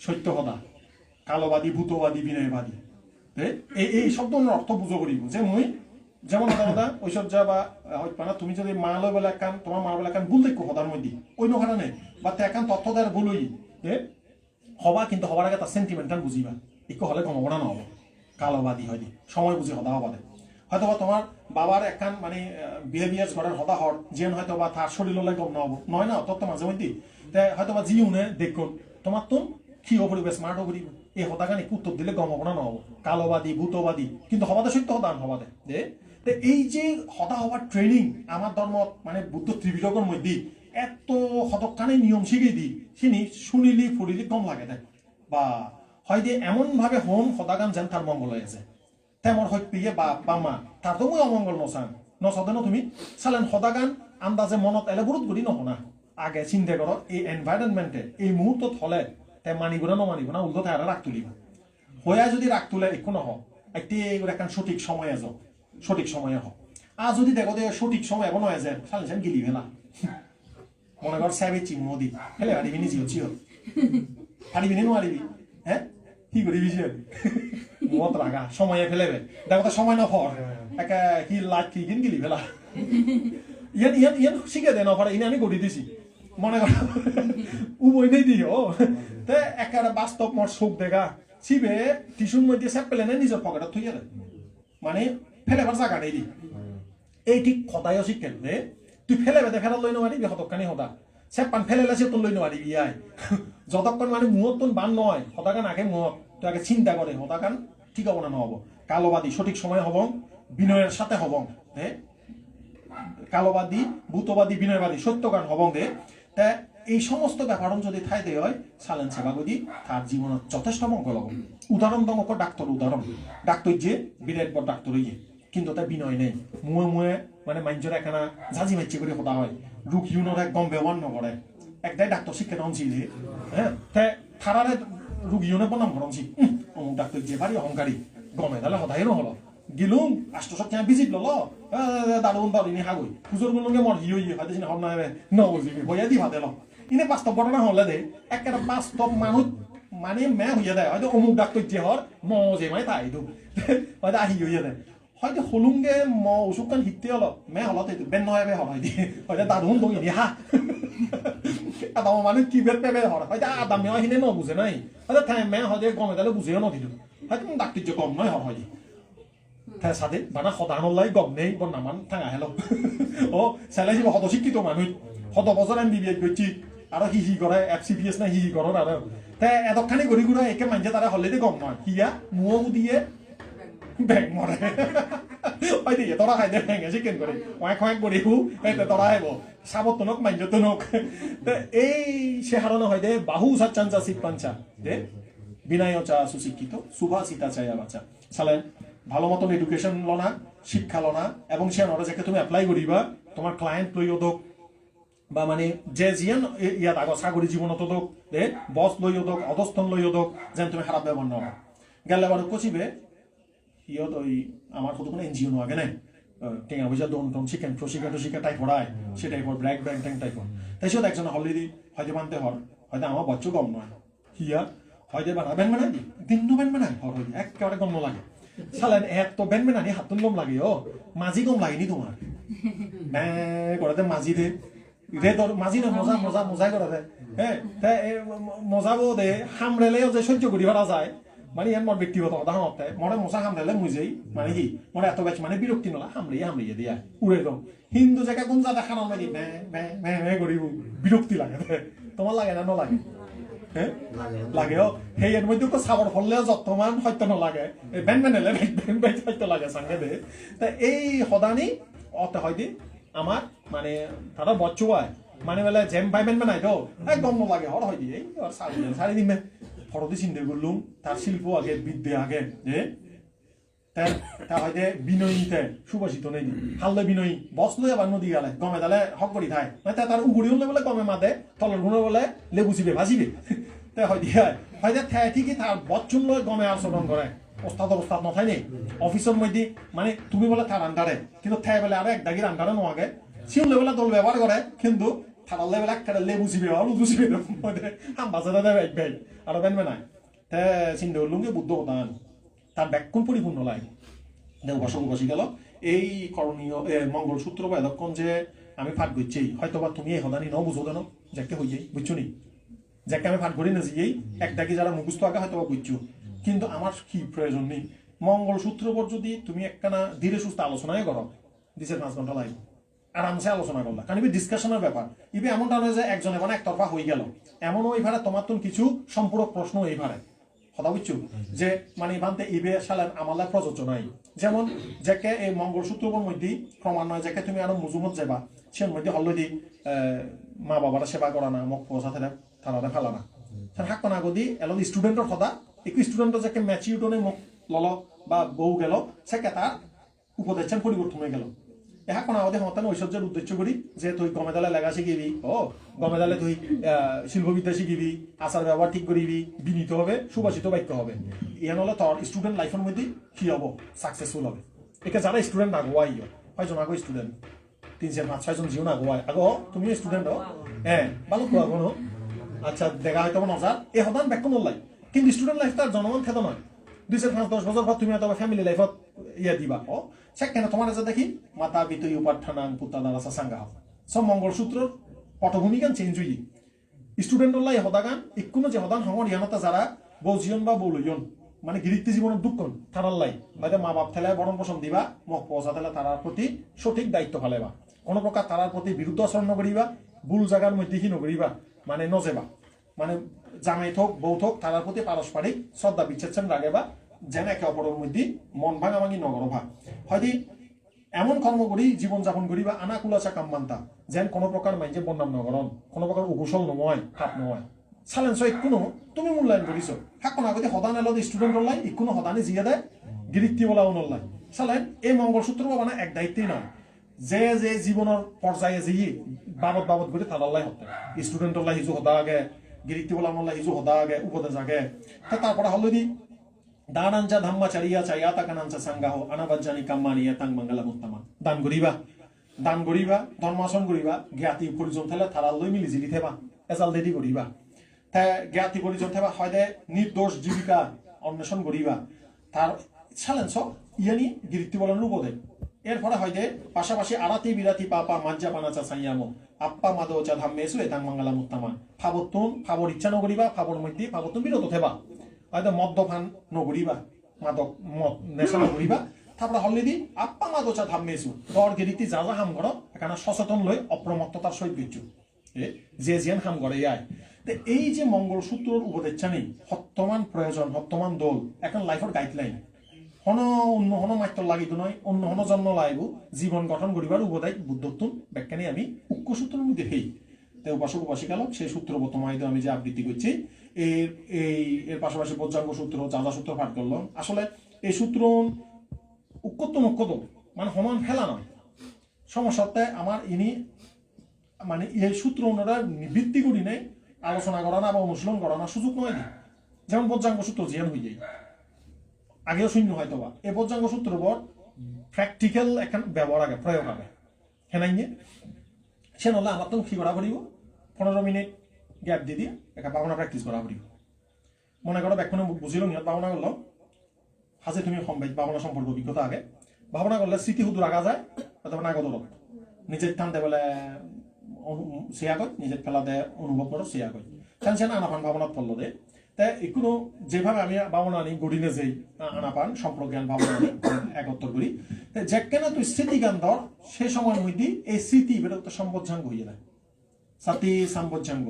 সত্য হতা কালোবাদী ভূতবাদী বিনয়বাদী এই শব্দের অর্থ বুঝো করিব যে মই যেমন হতা ঐশ্বর্যা বা হয়তো তুমি যদি মা লয় বলে একান তোমার মা বলে একান ভুল দেখো হতার মধ্যে অন্য কারণে বা একান তথ্য দেয় ভুলই হবা কিন্তু হবার আগে তার সেন্টিমেন্টাল বুঝিবা একটু হলে কমাবনা নহব কালোবাদী হয় সময় বুঝি হদা হবা হয়তো বা তোমার বাবার একান মানে বিহেভিয়ার্স ঘরের হদা হর যেন হয়তো বা তার শরীর হলে কম নহব নয় না তত্ত্ব মাঝে মধ্যে হয়তো বা জিউনে দেখুন তোমার তো ক্ষীয় পরিবে স্মার্টও করিব এই হতাখানি উত্তর দিলে গমবনা নহব কালোবাদী ভূতবাদী কিন্তু হবাদে সত্য হদান হবাদে এই যে হতা হবার ট্রেনিং আমার ধর্ম মানে বুদ্ধ ত্রিবিধকের মধ্যে এত হতকানে নিয়ম শিখিয়ে দি চিনি শুনিলি ফুরিলি কম লাগে দেখ বা হয় যে এমন ভাবে হোম হতাগান যেন তার মঙ্গল হয়ে আছে তেমন হয় পিয়ে বাপ বা মা তার তো মই অমঙ্গল নচান তুমি চালেন হতাগান আন্দাজে মনত এলে বহুত গুড়ি নহনা আগে চিন্তা করো এই এনভাইরনমেন্টে এই মুহূর্তত হলে তাই মানিব না নমানিব না উল্টো তাই রাগ তুলিব হইয়া যদি রাগ তুলে একো নহ একটি এখন সঠিক সময়ে যাও সঠিক সময়ে হোক আর যদি দেখো যে সঠিক সময় এমন হয়ে যায় চালেন গিলি ফেলা মনে কর স্যাবে চিংমদি ফেলে পারিবি নি জিও চিও পারিবি নি নোৱাৰিবি হ্যাঁ কি করিবি সে মত রাগা সময়ে ফেলেবে দেখো তো সময় না ফর একা কি লাগ কি কিন গিলি ফেলা ইয়ান শিখে দে নফরে ইনি আমি গড়ি দিছি মনে কর উবই নেই দিও তে একেবারে বাস্তব মোর চোখ দেখা চিবে টিসুর মধ্যে স্যাপ পেলে না নিজের পকেটত থইয়া দেয় মানে ফেলেবার জায়গা নেই দি এই ঠিক কথায়ও শিখেন দে তুই ফেলে বেঁধে ফেলা লই নোৱাৰিবি হতকানি হতা চেপান ফেলেলে সে তোর লই নোৱাৰিবি ইয়াই যতক্ষণ মানে মুহূর্ত তোর বান নয় হতাকান আগে মুহূর্ত তুই আগে চিন্তা করে হতাকান ঠিক হব না নহব কালোবাদী সঠিক সময় হব বিনয়ের সাথে হব কালোবাদী ভূতবাদী বিনয়বাদী সত্যকান হব দে তা এই সমস্ত ব্যাপার যদি ঠাই দেয় হয় সালেন সেবাগদি তার জীবনত যথেষ্ট মঙ্গল হব উদাহরণ দমক ডাক্তার উদাহরণ ডাক্তার যে বিরাট বড় ডাক্তার হইয়ে কিন্তু তার বিনয় নেই মুয়ে মানে মানুষের একখানা ঝাঁঝি মাইচি করে হতা হয় রোগ ইউনোর একদম ব্যবহার নকরে একদাই ডাক্তার শিক্ষা অনছি হ্যাঁ থারারে রোগ ইউনে বনাম করছি অমুক ডাক্তার যে ভারী অহংকারী গমে তাহলে হতাই নহল গেলুম আষ্টশক্তি বিজিত লল দারুণ দারুণী হাগই পুজোর গুলোকে মর হিয়ে হয়তো চিনি হল নয় নবজিবি বইয়া দি ভাতে ল ইনে বাস্তব ঘটনা হলে দে একটা বাস্তব মানুষ মানে মে হইয়া দেয় হয়তো অমুক ডাক্তার যে হর মজে মানে তাই দু হয়তো আহি হইয়া দেয় হয়তো হলুঙ্গে ওষুধ হিতে হল মে হলত বেন নয় হল হয় দিয়ে হয়তো দারুণ দই দিয়ে হা আদাম মানুষ কি বের পেবে হর হয়তো আদাম মেয়া হিনে নবুঝে নাই হয়তো থাই মে হয়তো গমে তাহলে বুঝেও নদিল হয়তো ডাক্তার যে কম নয় হর হয় তাই সাদে বানা সদানলাই গম নেই বর নামান থাঙা হেল ও চালাই যাব হত শিক্ষিত মানুষ হত বছর MBBS করছি আর হি করে FCPS না হি করার আর তাই এতখানি ঘুরি ঘুরা একে মানছে তারা হলে গম নয় হিয়া মুও দিয়ে ব্যাগ মরে ওই দিকে তোরা খাই দে ভেঙে চিকেন করে কয়েক কয়েক করে এতে তোরা আইব সাবতনক মাঞ্জতনক এই সে হারানো হয় দে বাহু সাচ্চাঞ্চা সিপাঞ্চা দে বিনায়চা সুশিক্ষিত সুভাষিতা চাইয়া বাচ্চা সালে ভালো মতন এডুকেশন লনা শিক্ষা লনা এবং সে নরে যাকে তুমি অ্যাপ্লাই করিবা তোমার ক্লায়েন্ট লই ওদক বা মানে যে জিয়ান ইয়াত আগত চাকরি জীবনত দোক দে বস লইও দোক অধস্থন লইও দোক যেন তুমি খারাপ ব্যবহার নকরা গেলে এবার কচিবে ইয়ত ওই আমার কত কোনো এনজিও নোয়াগে নাই টেঙা বুঝা দন টন শিখেন প্রশিক্ষা টাইপ পড়ায় সে টাইপর ব্র্যাক ব্র্যাক ট্যাং টাইপর তাই সে একজন হলরেডি হয়তো মানতে হর হয়তো আমার বচ্চ কম নয় হিয়া হয়তো বানা ব্যান বানাই দিন ব্যান বানাই হর হয়তো একেবারে গম লাগে সালেন এত ব্যান বানানি হাতুন গম লাগে ও মাঝি গম লাগেনি তোমার করাতে মাঝি দে রে তোর মাঝি না মজা মজা মজাই করাতে হ্যাঁ মজাবো দে হামরেলেও যে সহ্য করি ভাড়া যায় মানে ইয়ার মোর ব্যক্তিগত কথা হতে মরে মশা হামড়ালে মুজেই মানে কি মরে এত বেশ মানে বিরক্তি নলা হামড়িয়ে দিয়া উড়ে দম হিন্দু জায়গা কোন জায়গা খানা মানে মে করিব বিরক্তি লাগে তোমার লাগে না নলাগে হ্যাঁ লাগে ও সেই এর মধ্যে চাবৰ ফললেও যত্তমান সত্য নলাগে বেন বেনেলে বেন সত্য লাগে চাঙ্গে দে তা এই সদানি অতে হয়দি আমার মানে তারা বচ্চুয়ায় মানে বেলা জেম পাই বেন বেনাই তো একদম নলাগে হর হয়দি এই সারি দিন ফরদি চিন্তা করলুম তার শিল্প আগে বিদ্যা আগে যে তা হয়তো বিনয়ীতে সুবাসিত নেই হাললে বিনয়ী বস লই আবার নদী গেলে গমে দালে হক করি থায় মানে তার উগুড়ি হলে বলে গমে মাদে তলের গুণে বলে লেবু চিবে ভাজিবে তাই হয়তো ঠায় ঠিকই তার বচ্চুন লয় গমে আচরণ করে ওস্তাদ নথায় নেই অফিসের মধ্যে মানে তুমি বলে তার আন্ডারে কিন্তু ঠায় বলে আরো এক দাগির আন্ডারে নোয়াগে শিউলে বলে দল ব্যবহার করে কিন্তু থাকার লেভেল একটা লেবু চিবে আর উজু চিবে হাম বাজারে দেবে এক ভাই আরো বেনবে নাই তে চিন্তা করলুম যে বুদ্ধ হতান তার ব্যাকুণ পরিপূর্ণ লাগে দেও বসি গেল এই করণীয় মঙ্গলসূত্র বা এতক্ষণ যে আমি ফাট করছি হয়তো বা তুমি এই হদানি ন বুঝো দেন যাকে হয়ে যাই বুঝছো নি যাকে আমি ফাট করি না যেই একটাকে যারা মুখস্থ আগে হয়তো বা বুঝছো কিন্তু আমার কি প্রয়োজন নেই মঙ্গলসূত্র পর যদি তুমি একখানা ধীরে সুস্থ আলোচনায় করো দিশের 5 ঘন্টা লাগবে আরামসে আলোচনা করলা কারণ ডিসকাশনের ব্যাপার ইবে এমনটা নয় যে একজনে মানে একতরফা হয়ে গেল এমনও এইভাবে তোমার তো কিছু সম্পূরক প্রশ্ন এইভাবে কথা বুঝছো যে মানে ভান্তে ইবে সালেন আমালা প্রযোজ্য নাই যেমন যাকে এই মঙ্গলসূত্রর মধ্যে ক্রমান্বয়ে যাকে তুমি আরো মুজুমত যাবা সে মধ্যে অলরেডি মা বাবারা সেবা করা না মুখ পৌঁছা তারা ফেলা না হাক না গদি এল স্টুডেন্টর কথা একটু স্টুডেন্টর যাকে ম্যাচিউটনে মুখ লল বা বউ গেল সেকে তার উপদেশন পরিবর্তন হয়ে গেল এখন আমাদের সন্তান ঐশ্বর্যের উদ্দেশ্য করি যে তুই গমেদালে লেগা শিখিবি গমেদালে তুই শিল্পবিদ্যা শিখিবি আচার ব্যবহার ঠিক করিবি বিনীত হবে সুবাসিত বাক্য হবে ইয়ান হলে তোর স্টুডেন্ট লাইফের মধ্যে কি হবো সাকসেসফুল হবে একে যারা স্টুডেন্ট আগুয়াই হয়জন আগো স্টুডেন্ট 3-4-5-6 জন জীবন আগুয়াই আগো তুমি স্টুডেন্ট হ্যাঁ ভালো তো আগো আচ্ছা দেখা হয়তো নজার এই সদান ব্যাখ্য নলাই কিন্তু স্টুডেন্ট লাইফ তার জনমান খেত নয় 2-5-10 বছর পর তুমি তোমার ফ্যামিলি লাইফত ইয়া দিবা সেখানে তোমার যে দেখি মাতা বিতই উপার্থানাং পুত্তাদারাসা সাংগাহ সব মঙ্গলসূত্র পটভূমি গান চেঞ্জ হই স্টুডেন্টর লাই হদাগান ইকুনো যে হদান হমর ইয়ানতা যারা বৌজিয়ন বা বৌলইয়ন মানে গিরিত্তি জীবনের দুঃখন তারার লাই হয়তো মা বাপ থেলে বরণ পোষণ দিবা মখ পৌঁছা থেলে তারার প্রতি সঠিক দায়িত্ব ফেলেবা কোনো প্রকার তারার প্রতি বিরুদ্ধ আচরণ নকরিবা ভুল জায়গার মধ্যে কি নকরিবা মানে নজেবা মানে জামাই থোক বউ থোক তারার প্রতি পারস্পরিক শ্রদ্ধা বিচ্ছেদ রাগেবা যেন একে অপরের মধ্যে মন ভাঙাভাঙি নগরভা হয়তো এমন কর্ম করি জীবনযাপন করি বা আনাকুলাচা কামমান্তা যেন কোনো প্রকার মাইজে বন্যাম নগরণ কোনো প্রকার উকুশল নয় খাপ নয় সালেন্স ইকুনো তুমি মূল্যায়ন করিছো হাকন আগতে হদান এলো স্টুডেন্টর লাই ইকুনো হদানে জিয়া দেয় গিরিত্তি বলা উনলাই সালেন এই মঙ্গলসূত্র মানে এক দায়িত্বই নয় যে যে জীবনের পর্যায়ে যেয়ে বাবদ করে তাদাল্লাই হতে স্টুডেন্টর লাই হিজু হদা আগে গিরিত্তি বলা উনলাই হিজু হদা আগে উপদেশ আগে তারপরে হলদি দানাঞ্চা ধাম্মাচারিয়া চাইয়া তাকানাঞ্চা সাংগাহ আনাবাজ্জানি কাম্মানিয়া তাং মঙ্গলা মুত্তামা দান করিবা ধর্মাসন করিবা জ্ঞাতি পরিজন থেলে তারাল লই মিলি জিলি থেবা এজাল দেদি করিবা তা জ্ঞাতি পরিজন থেবা হয়দে নির্দোষ জীবিকা অন্বেষণ করিবা তার চ্যালেঞ্জ ইয়ানি গিরিত্তি বলেন উপদে এর ফলে হয়দে পাশাপাশি আরাতি বিরাতি পাপা মাজ্জা পানাচা সাইয়ামো আপ্পা মাদোচা ধাম্মেসু এতাং মঙ্গলা মুত্তামা ফাবতুন ফাবর ইচ্ছা নকরিবা ফাবর মধ্যে ফাবতুন বিরত থেবা হয়তো মদ্যপান নগরিবা মাদক মদ নেশা নগরিবা তারপরে হলরেডি আপ্পা মাদোচা ধাম্মেসু দর গিরিতি যা হাম করো এখানে সচেতন লই অপ্রমত্ততার সহিত গিচ্ছু যে জিয়ান হাম করে আয় তো এই যে মঙ্গলসূত্রর উপদেচ্ছা নেই হত্যমান প্রয়োজন হত্যমান দোল এখন লাইফের গাইডলাইন অন্য হন মাত্র লাগিব নয় অন্য হন জন্ম লাগব জীবন গঠন করিবার উপদায় বুদ্ধত্ব ব্যাখ্যানে আমি উক্কসূত্রের মধ্যে হেই তাই উপাসক উপাসিকালক সেই সূত্র বর্তমানে আমি যে আবৃত্তি করছি এর পাশাপাশি বজ্রাঙ্গ সূত্র যাজা সূত্র পাঠ করলাম আসলে এই সূত্র উৎকত নক্ষত মানে সমান ফেলা নয় সমস্যাতে আমার ইনি মানে এই সূত্র ওনারা ভিত্তি করি নেই আলোচনা করা না বা অনুশীলন করা না সুযোগ নয় দি যেমন বজ্রাঙ্গ সূত্র জিয়ান হয়ে যায় আগেও শূন্য হয়তো বা এই বজ্রাঙ্গ সূত্র পর প্র্যাকটিক্যাল এখন ব্যবহার আগে প্রয়োগ আগে হ্যাঁ নাই সে নহলে আমার তো কি করা করিব 15 মিনিট গ্যাপ দিয়ে দিয়ে একটা ভাবনা প্র্যাকটিস করা করিব মনে করো এখনো বুঝিল নিয়ত ভাবনা করলো হাজে তুমি ভাবনা সম্পর্ক অভিজ্ঞতা আগে ভাবনা করলে স্মৃতি হুদুর আগা যায় অথবা না গত নিজের টানতে বলে সেয়া কয় নিজের ফেলাতে অনুভব করো সেয়া কয় কারণ সে আনাপান ভাবনাত পড়লো দে তাই এগুলো যেভাবে আমি ভাবনা আনি গড়িনে যেই আনাপান সম্প্রজ্ঞান ভাবনা আনি একত্র করি যেখানে তুই স্মৃতি জ্ঞান ধর সেই সময়ের মধ্যে এই স্মৃতি বেরো তো সম্পজ্জাঙ্গ হয়ে যায় সাথী সম্পজ্জাঙ্গ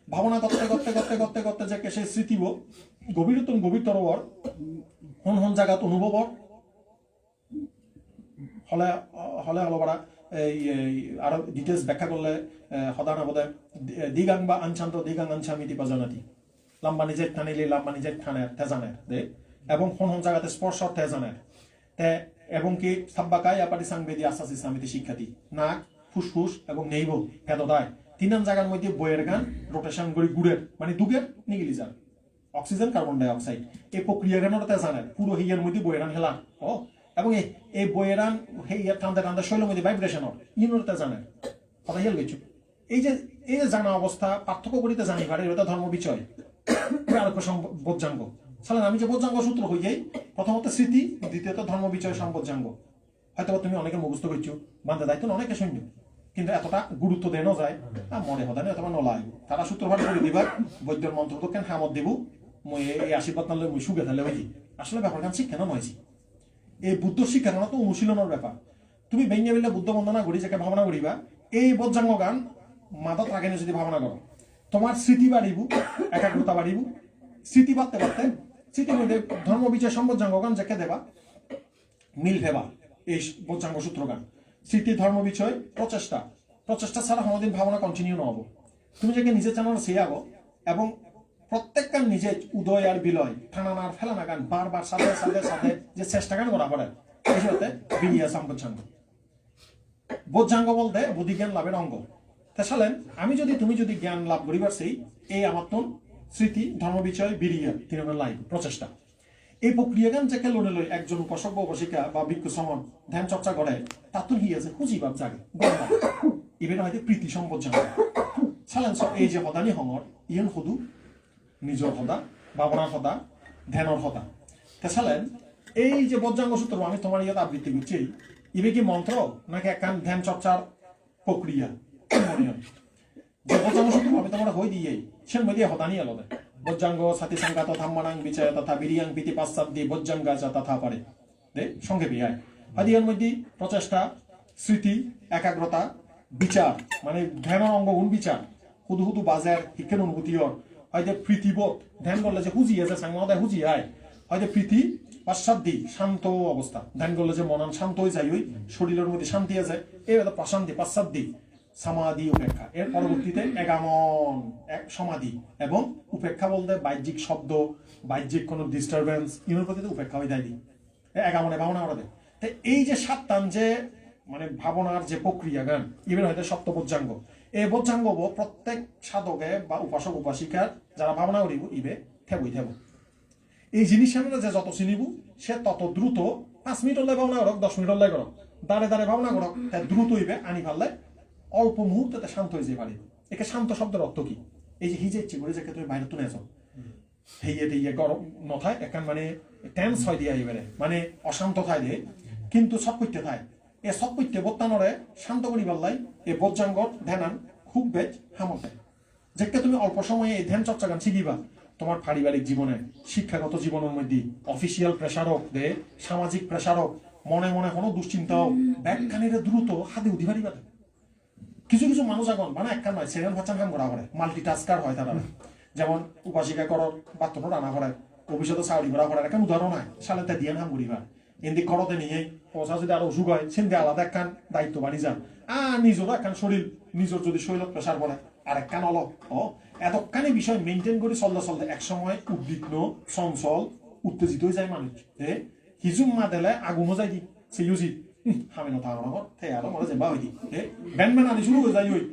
ভাবনা করতে করতে করতে করতে করতে যে সেই স্মৃতি গভীরতর হন জায়গাত অনুভব হলে হলে হলবারা এই আরো ডিটেলস ব্যাখ্যা করলে সদান বোধ দিগাং বা আনছান্ত দিগাং আনছামিতি বা জানাতি লাম্বা নিজের টানিলে লাম্বা নিজের টানের তেজানের দে এবং হন জায়গাতে স্পর্শ তেজানের তে এবং কি সাব্বাকাই আপাটি সাংবেদি আসাসি সামিতি শিক্ষার্থী নাক ফুসফুস এবং নেইব হেদদায় তিনান জায়গার মধ্যে বইয়ের গান রোটেশন করি গুড়ের মানে দুগের নিগিলি যান অক্সিজেন কার্বন ডাই অক্সাইড এই প্রক্রিয়া গানের তেজানের পুরো হিয়ার মধ্যে বইয়ের গান হেলান ও এবং এই বইয়েরান টানতে টানতে শৈলের মধ্যে ভাইব্রেশন ইউনিটতে জানেন কথা হিয়াল গেছো এই যে জানা অবস্থা পার্থক্য করিতে জানি পারে এটা ধর্ম বিচয় আর বজ্জাঙ্গ সালেন আমি যে বজ্জাঙ্গ সূত্র হয়ে যাই প্রথমত স্মৃতি দ্বিতীয়ত ধর্ম বিচয় সম্পজ্জাঙ্গ হয়তো তুমি অনেকে মুখস্থ করছো বান্ধে দায়িত্ব অনেকে সৈন্য কিন্তু এতটা গুরুত্ব দেনো যায় মনে হদানে অথবা নলায় তারা সূত্রপাত করে দিবা বৈদ্যর মন্ত্র তো কেন হামত দিব মই এই আশীর্বাদ নালে মই সুখে তাহলে হইছি আসলে ব্যাপার কেন শিক্ষা নয়ছি এই বুদ্ধ শিক্ষা তো অনুশীলনের ব্যাপার তুমি বেঞ্জা বেলে বুদ্ধ বন্দনা করি যাকে ভাবনা করিবা এই বজ্জাঙ্গ গান মাদত আগে যদি ভাবনা করো তোমার স্মৃতি বাড়িব একাগ্রতা বাড়িব স্মৃতি বাড়তে বাড়তে স্মৃতির মধ্যে ধর্ম বিচয় সম্বজ্জাঙ্গ গান যাকে দেবা মিল ফেবা এই বজ্জাঙ্গ সূত্র গান স্মৃতি ধর্ম বিষয় প্রচেষ্টা ছাড়া কোনোদিন ভাবনা কন্টিনিউ নহব তুমি যাকে নিজে চানার সে আগো এবং প্রত্যেক গান নিজে উদয় আর বিলয় ঠানানার ফেলানা গান বারবার সাথে সাথে সাথে যে চেষ্টা গান করা পড়ে এই সাথে বিনিয়া সম্পজ্জাঙ্গ বোজ্জাঙ্গ বলতে বুদ্ধি জ্ঞান লাভের অঙ্গ তাছাড়া তুমি যদি জ্ঞান লাভ করিবার সেই এই আমার স্মৃতি ধর্ম বিষয় বিরিয়া তিনবার লাইভ প্রচেষ্টা এই প্রক্রিয়া গান যাকে লোনে লই একজন উপাসক বা উপাসিকা বা ভিক্ষু সমন ধ্যান চর্চা করে তাতুর হি আছে খুঁজিবাব জাগে ইভেন হয়তো প্রীতি সম্পজ্জাঙ্গ চালেন এই যে হদানি হঙর ইয়ন সদু নিজর সদা ভাবনার সদা ধ্যানের সদা তাছাড়া এই যে বজ্জাঙ্গ সূত্র আমি তোমার ইয়াত আবৃত্তি করছি ইবে কি মন্ত্র নাকি একখান ধ্যান চর্চার প্রক্রিয়া যে বজ্জাঙ্গ সূত্র আমি তোমার হই দিয়ে সে মধ্যে হদানি আলাদা বজ্জাঙ্গ সাথী সংঘাত থাম্মানাং বিচার তথা বিরিয়াং পিতি পাশ্চাদ্যে বজ্জাঙ্গা যা তথা পারে দে সংক্ষেপে আয় হাদিয়ার মধ্যে প্রচেষ্টা স্মৃতি একাগ্রতা বিচার মানে ধ্যানের অঙ্গগুণ বিচার হুদু হুদু বাজার শিক্ষার অনুভূতি হয়তো প্রীতিবোধ ধ্যান করলে যে হুজি আছে সাংমাদায় হুজি আয় হয়তো প্রীতি পাশ্চাদ্যে শান্ত অবস্থা ধ্যান করলে যে মনান শান্ত হয়ে যায় ওই শরীরের মধ্যে শান্তি আছে এই প্রশান্তি পাশ্চাদ্যে সমাধি উপেক্ষা এর পরবর্তীতে এগামন এক সমাধি এবং উপেক্ষা বলতে বাহ্যিক শব্দ বাহ্যিক কোনো ডিস্টারবেন্স ইউর প্রতি উপেক্ষা হয়ে যায় এগামনে ভাবনা করা দেয় তাই এই যে সাতটান যে মানে ভাবনার যে প্রক্রিয়া গান ইভেন হয়তো সপ্ত বজ্জাঙ্গ এই বজ্জাঙ্গ প্রত্যেক সাধকে বা উপাসক উপাসিকার যারা ভাবনা করিব ইবে থেবই থেব এই জিনিস আমরা যে যত চিনিব সে তত দ্রুত 5 মিনিট হলে ভাবনা করক 10 মিনিট হলে করক দাঁড়ে দাঁড়ে ভাবনা করক তাই দ্রুত ইবে আনি ফেললে অল্প মুহূর্তে শান্ত হয়ে যেতে পারে একে শান্ত শব্দের অর্থ কি এই যে হিজে ইচ্ছে করে যাকে তুমি বাইরে তুলে আসো হেয়ে গরম নথায় একান মানে টেন্স হয় দিয়ে এবারে মানে অশান্ত থায় দিয়ে কিন্তু সব করতে থায় এ সব করতে বত্তানরে শান্ত করি পাল্লাই এই বজ্জাঙ্গ ধ্যানান খুব বেশ হামতে যেকে তুমি অল্প সময়ে এই ধ্যান চর্চা গান শিখিবা তোমার পারিবারিক জীবনে শিক্ষাগত জীবনের মধ্যে অফিসিয়াল প্রেসারক দে সামাজিক প্রেসারক মনে মনে কোনো দুশ্চিন্তাও ব্যাখ্যানিরে দ্রুত হাতে উঠি পারিবা কিছু কিছু মানুষ এখন মানে একটা নয় সেকেন্ড ভাচ্চান কাম করা করে মাল্টিটাস্কার হয় তারা যেমন উপাসিকা করত বাথরুমও রান্না করে ভবিষ্যতে চাউরি করা করার একটা উদাহরণ হয় সালে তাই দিয়ে নাম করিবা এমনি করতে নিয়ে পয়সা যদি আরো অসুখ হয় সেদিকে আলাদা একখান দায়িত্ব বাড়ি যান নিজেরও একখান শরীর নিজের যদি শরীর প্রেসার পড়ে আর একখান হলো এতখানি বিষয় মেনটেন করে চলতে এক সময় উদ্বিগ্ন চঞ্চল উত্তেজিত হয়ে যায় মানুষ হিজুম মা দিলে আগুনও যায় দি সেই উচিত আমি নথা আমার তে আরো মরে যেবা হইতি ব্যান্ডম্যান আনি শুরু হয়ে যায় ওই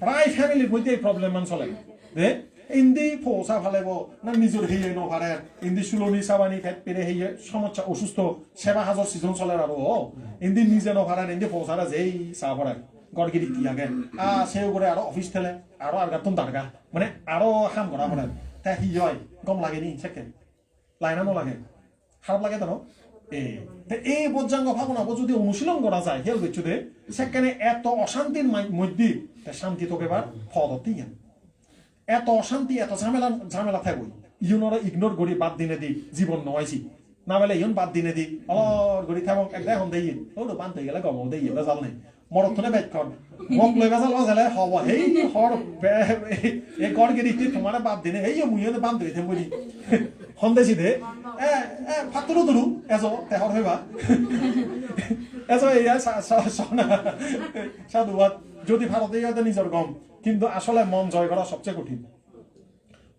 প্রায় ফ্যামিলির মধ্যে এই প্রবলেম মান চলে দে ইন্দি ফোসা ফালেব না নিজের হেয়ে নভারে ইন্দি সুলনি সাবানি ফেট পেরে হেয়ে সমস্যা অসুস্থ সেবা হাজার সিজন চলে আরো ইন্দি নিজে নভারে ইন্দি ফোসারা যেই চা ভরে গড়গিরি কি আগে সেও করে আরো অফিস ঠেলে আরো আর গাতুন দারগা মানে আরো হাম করা পড়ে তা হি হয় গম লাগেনি সেকেন্ড লাইনা ন লাগে খারাপ লাগে তো এই বজ্রাঙ্গ ভাবনা যদি অনুশীলন করা যায় হেল বেচুদে সেখানে এত অশান্তির মধ্যে শান্তি তোকে এবার ফদতেই এত অশান্তি এত ঝামেলা থাকবই ইউনরা ইগনোর করি বাদ দিনে দি জীবন নয়ছি না বলে ইউন বাদ দিনে দি অলর গড়ি থাকব একদম এখন দেই ও বান হয়ে গেলে গম দেই বেজাল নেই মরথনে বেট কর মক লই বেজাল বাজালে হব হেই হর এই গড় গেরি তোমার বাদ দিনে এই মুইয়ে বান ধরে থাকবো নি হন্দেছি দে ফাতুরু দুরু এজো তেহর হইবা এজো এই সাধুবাদ যদি ভারতে নিজের গম কিন্তু আসলে মন জয় করা সবচেয়ে কঠিন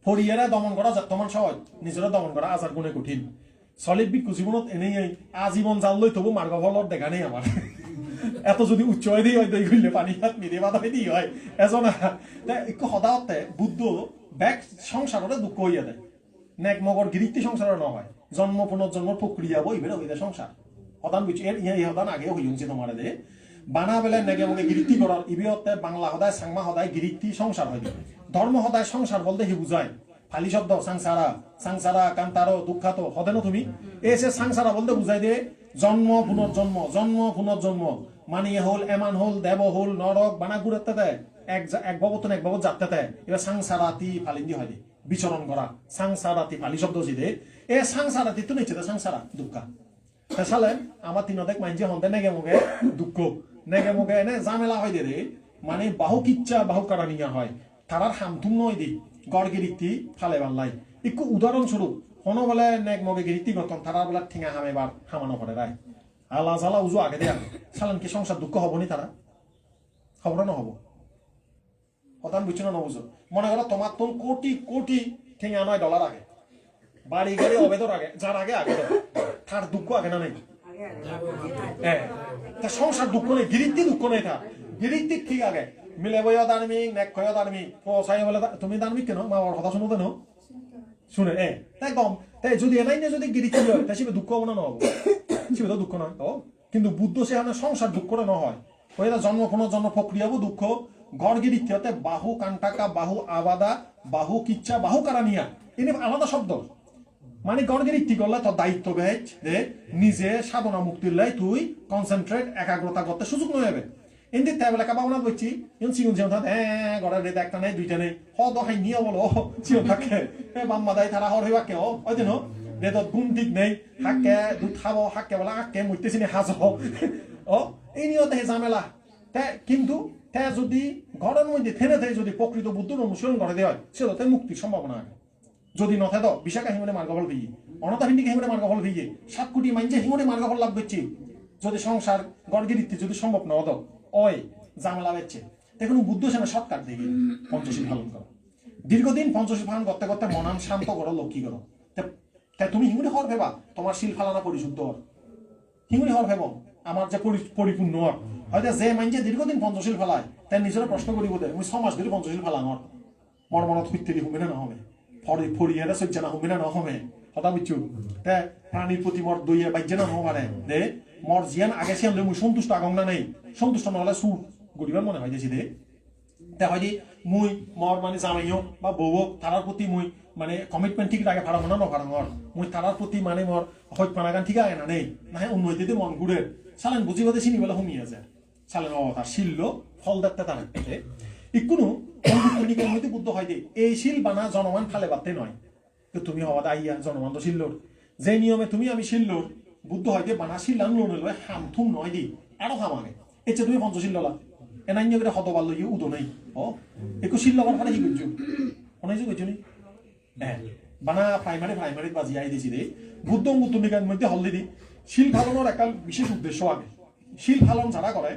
ফরিয়ারা দমন করা যতমান সহজ নিজেরা দমন করা আজার গুণে কঠিন সলিড বিক্ষু জীবনত এনেই আজীবন জাল লই তবু মার্গ ফলর দেখা নেই আমার এত যদি উচ্চ হয় দিই হয় দই গুললে পানি হাত মিলে বাধা দিই হয় এজন একটু সদাতে বুদ্ধ ব্যাগ সংসাররে দুঃখ হইয়া দেয় নেক মগর গিরিক্তি সংসারে নহয় জন্ম পুনর্জন্ম প্রক্রিয়া বই বেরো হইলে সংসার সদান বুঝি এই সদান আগে হইছে তোমার দে বানা বেলে নেগে মগে গিরিক্তি করার ইবিয়তে বাংলা সদায় সাংমা সদায় গিরিক্তি সংসার হয় ধর্ম সদায় সংসার বলতে হি বুঝায় ফালি শব্দ সাংসারা কান্তারো দুঃখাত হদে না তুমি এসে সাংসারা বলতে বুঝাই দে জন্ম পুনর্জন্ম মানিয়ে হল এমান হল দেব হল নরক বানা ঘুরেতে দেয় এক বাবতন এক বাবত যাতে দেয় এবার সাংসারাতি ফালিন্দি হয় বিচরণ করা সাংসারাতি ফালি শব্দ জিদে এ সাংসারাতি তো নিচ্ছে সাংসারা দুঃখা সালে আমার তিনদেক মাইনজি হন্তে নেগে মুগে দুঃখ নেগে মুগে এনে জামেলা হয় দে মানে বাহু কিচ্ছা বাহু কারানিয়া হয় তারার হামথুম নয় দি গড় গিরিক্তি ফালে বাল্লাই একটু উদাহরণস্বরূপ কোনো বলে নেক মগে গিরিক্তি গতন তারার বেলা ঠেঙা হামেবার হামানো পড়ে রায় আলা জালা উজু আগে দেয়া সালান কি সংসার দুঃখ হবনি তারা খবর না হব হতান বুঝছো না নবুঝো মনে করো তোমার তোর কোটি কোটি ঠেঙা নয় ডলার আগে বাড়ি গাড়ি অবেদর আগে যার আগে আগে তার দুঃখ আগে না নেই হ্যাঁ তা সংসার দুঃখ নেই গিরিক্তি দুঃখ নেই তার গিরিক্তি ঠিক আগে মিলে বইয়া দানমিক নেক খয়া দানমিক পয়সাই বলে তুমি দানমিক কেন মা বাবার কথা শুনো কেন শুনে তাই কম তাই যদি এনাই না যদি গিরিক্তি হয় তাই সে দুঃখ হবো না হবো সে তো দুঃখ নয় কিন্তু বুদ্ধ সেখানে সংসার দুঃখ না হয় ওই জন্ম পুনর্জন্ম প্রক্রিয়াবো দুঃখ গড় গিরিক্তি হতে বাহু কান্টাকা বাহু আবাদা বাহু কিচ্ছা বাহু কারানিয়া এনে আলাদা শব্দ মানে গড় গিরিক্তি করলে তোর দায়িত্ব বেচ যে নিজে সাধনা মুক্তির লাই তুই কনসেন্ট্রেট একাগ্রতা করতে সুযোগ নয় হবে এমনি তাই বলে কাবাবনা বলছি এখন চিগুন চিগুন থাক গড়ের রেতে একটা নেই দুইটা নেই হদ হাই নিয়ে বলো চিগুন থাকে বাম্মা দাই তারা হর হইবা কেউ ওই দিন রেতত গুণ ঠিক নেই হাক্কে দুধ খাব হাক্কে বলে আক্কে মরতেছি নি হাজ এই নিয়তে ঝামেলা তে কিন্তু তে যদি ঘরের মধ্যে থেনে থেকে যদি প্রকৃত বুদ্ধর অনুসরণ করে দেওয়া হয় সেটা তাই মুক্তির সম্ভাবনা আছে যদি নথে তো বিশাখা হিমনে মার্গফল ভিয়ে অনতা হিন্দিকে হিমনে মার্গফল ভিয়ে 7 কোটি মাইনছে হিমনে মার্গফল লাভ করছি যদি সংসার গড়গিরিতে যদি সম্ভব না হতো ওই জামেলা বেচছে দেখুন বুদ্ধ সেনা শর্টকাট দেখি পঞ্চশীল পালন করো দীর্ঘদিন পঞ্চশীল পালন করতে করতে মনান শান্ত করো লক্ষ্মী করো তাই তুমি হিমুনি হর ভেবা তোমার শিল ফালানা পরিশুদ্ধ হর হিমুনি হর ভেব আমার যে পরিপূর্ণ হর হয়তো যে মাইনছে দীর্ঘদিন পঞ্চশীল ফেলায় তাই নিজেরা প্রশ্ন করিব দে মুই 6 মাস ধরে পঞ্চশীল ফেলাম হর মর মনত হইতে হুমে না হবে ফরিয়ারা সহ্য না হুমে না হবে কথা বুঝছো তে প্রাণীর প্রতি মর দইয়া বাইজে না হবে দে মর জিয়ান আগে সে মুই সন্তুষ্ট আগং না নেই সন্তুষ্ট নহলে সুর গরিবার মনে হয় দে তে হয় মুই মর মানে জামাইও বা বউ তারার প্রতি মুই মানে কমিটমেন্ট ঠিক আগে ফাড়াবো না নফাড়াঙর মুই তারার প্রতি মানে মর হইত পানাগান ঠিক আগে না নেই না উন্নতিতে মন ঘুরে সালেন বুঝি বাদে চিনি বলে হুমিয়ে যায় সালেন তার শিল্ল ফল দেখতে তার ইকুনো অঙ্গুত্তনিকের মধ্যে বুদ্ধ হয় দে এই শিল বানা জনমান ফালে বাড়তে নয় তো তুমি হওয়া আইয়া জনমান তো শিল্লর যে নিয়মে তুমি আমি শিল্লর বুদ্ধ হয়তো বানা শিল্লান লোন লয় হামথুম নয় দি আরো হামাগে এতে তুমি পঞ্চশীল ললা এনাইন্য করে হতবাল লইয়ে উদো নেই একটু শিল লবার ফলে কি করছো অনেক করছো নি বানা প্রাইমারি বাজি আই দিছি রে বুদ্ধ অঙ্গুত্তনিকের মধ্যে হলদি দি শিল ফালনের একটা বিশেষ উদ্দেশ্য আগে শিল ফালন যারা করে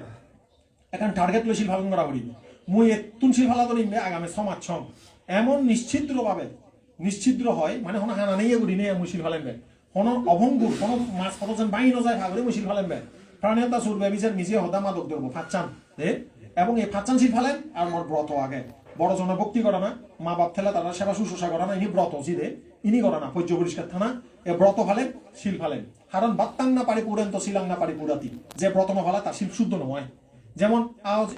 এখন টার্গেট লই শিল ফালন করা করি মুই এতুন শিল ফালা তো নিবে আগামী সমাজ ছম এমন নিশ্চিদ্র হয় মানে হন হানা নেই গুড়ি নেই মুই শিল ফালেন বে হন অভঙ্গুর কোন মাছ কত যেন বাই নজায় ভাগরে মুই শিল ফালেন বে প্রাণীয়তা চুরবে বিচার নিজে হদা মাদক দ্রব্য ফাচ্চান এবং এই ফাচ্চান শিল ফেলেন আর মোর ব্রত আগে বড় জনের ভক্তি করে না মা বাপ থেলে তারা সেবা শুশ্রূষা করে না ইনি ব্রত জিদে ইনি করে না পৈর্য পরিষ্কার থানা এ ব্রত ফালেন শিল ফালেন কারণ বাত্তাং না পারি পুরেন তো শিলাং না পারি পুরাতি যে ব্রত না ফালা তার শিল শুদ্ধ নয় যেমন আজ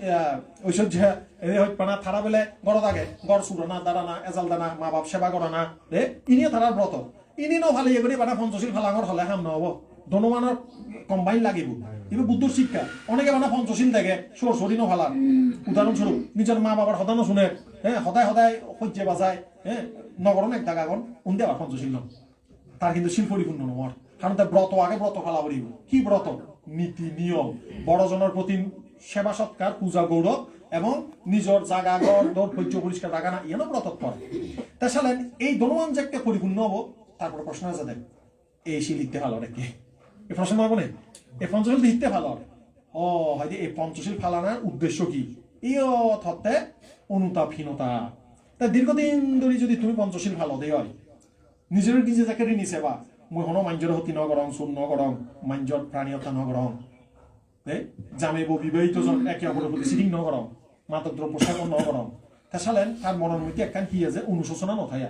ঐশ্বর্য পানা থারা বেলে গড় থাকে গড় সুর না দাঁড়া না এজাল দানা মা বাপ সেবা করে না রে ইনিও থারার ব্রত ইনি ন ফালে এগুলি বানা পঞ্চশীল ফালাঙর হলে হাম নহব দনমানৰ কম্বাইন লাগিব কিন্তু বুদ্ধর শিক্ষা অনেকে মানে পঞ্চশীল দেখে সর সরি ন ফালার উদাহরণস্বরূপ নিজের মা বাবার সদানো শুনে হ্যাঁ সদায় সদায় সহ্যে বাজায় হ্যাঁ নগরণ এক দাগাগন উন্দে আবার পঞ্চশীল ন তার কিন্তু শিল পরিপূর্ণ নহর কারণ তার ব্রত আগে ব্রত ফালা করিব কি ব্রত নীতি নিয়ম বড়জনের প্রতি সেবা সৎকার পূজা গৌরব এবং নিজের জাগা গড় দৌড় ধৈর্য পরিষ্কার রাখা না ইয়েও ব্রত পড়ে তা সালেন এই দনমান যে একটা পরিপূর্ণ হবো তারপরে প্রশ্ন আছে দেখ এই শিল লিখতে ভালো রে কি এই প্রশ্ন হবে না এই পঞ্চশীল লিখতে ভালো ও হয়তো এই পঞ্চশীল ফালানোর উদ্দেশ্য কি ইয় থতে অনুতাপহীনতা তা দীর্ঘদিন ধরে যদি তুমি পঞ্চশীল ভালো দেয় হয় নিজের নিজে যাকে ঋণী সেবা মই হন মাঞ্জর হতি নগরং চূন নগরং মাঞ্জর প্রাণীয়তা নগরং জামেব বিবাহিত জন একে অপরের প্রতি সিটিং নগরং মাদক দ্রব্য সেবন নগরং তা সালেন তার মনের মধ্যে একখান কি আছে অনুশোচনা নথায়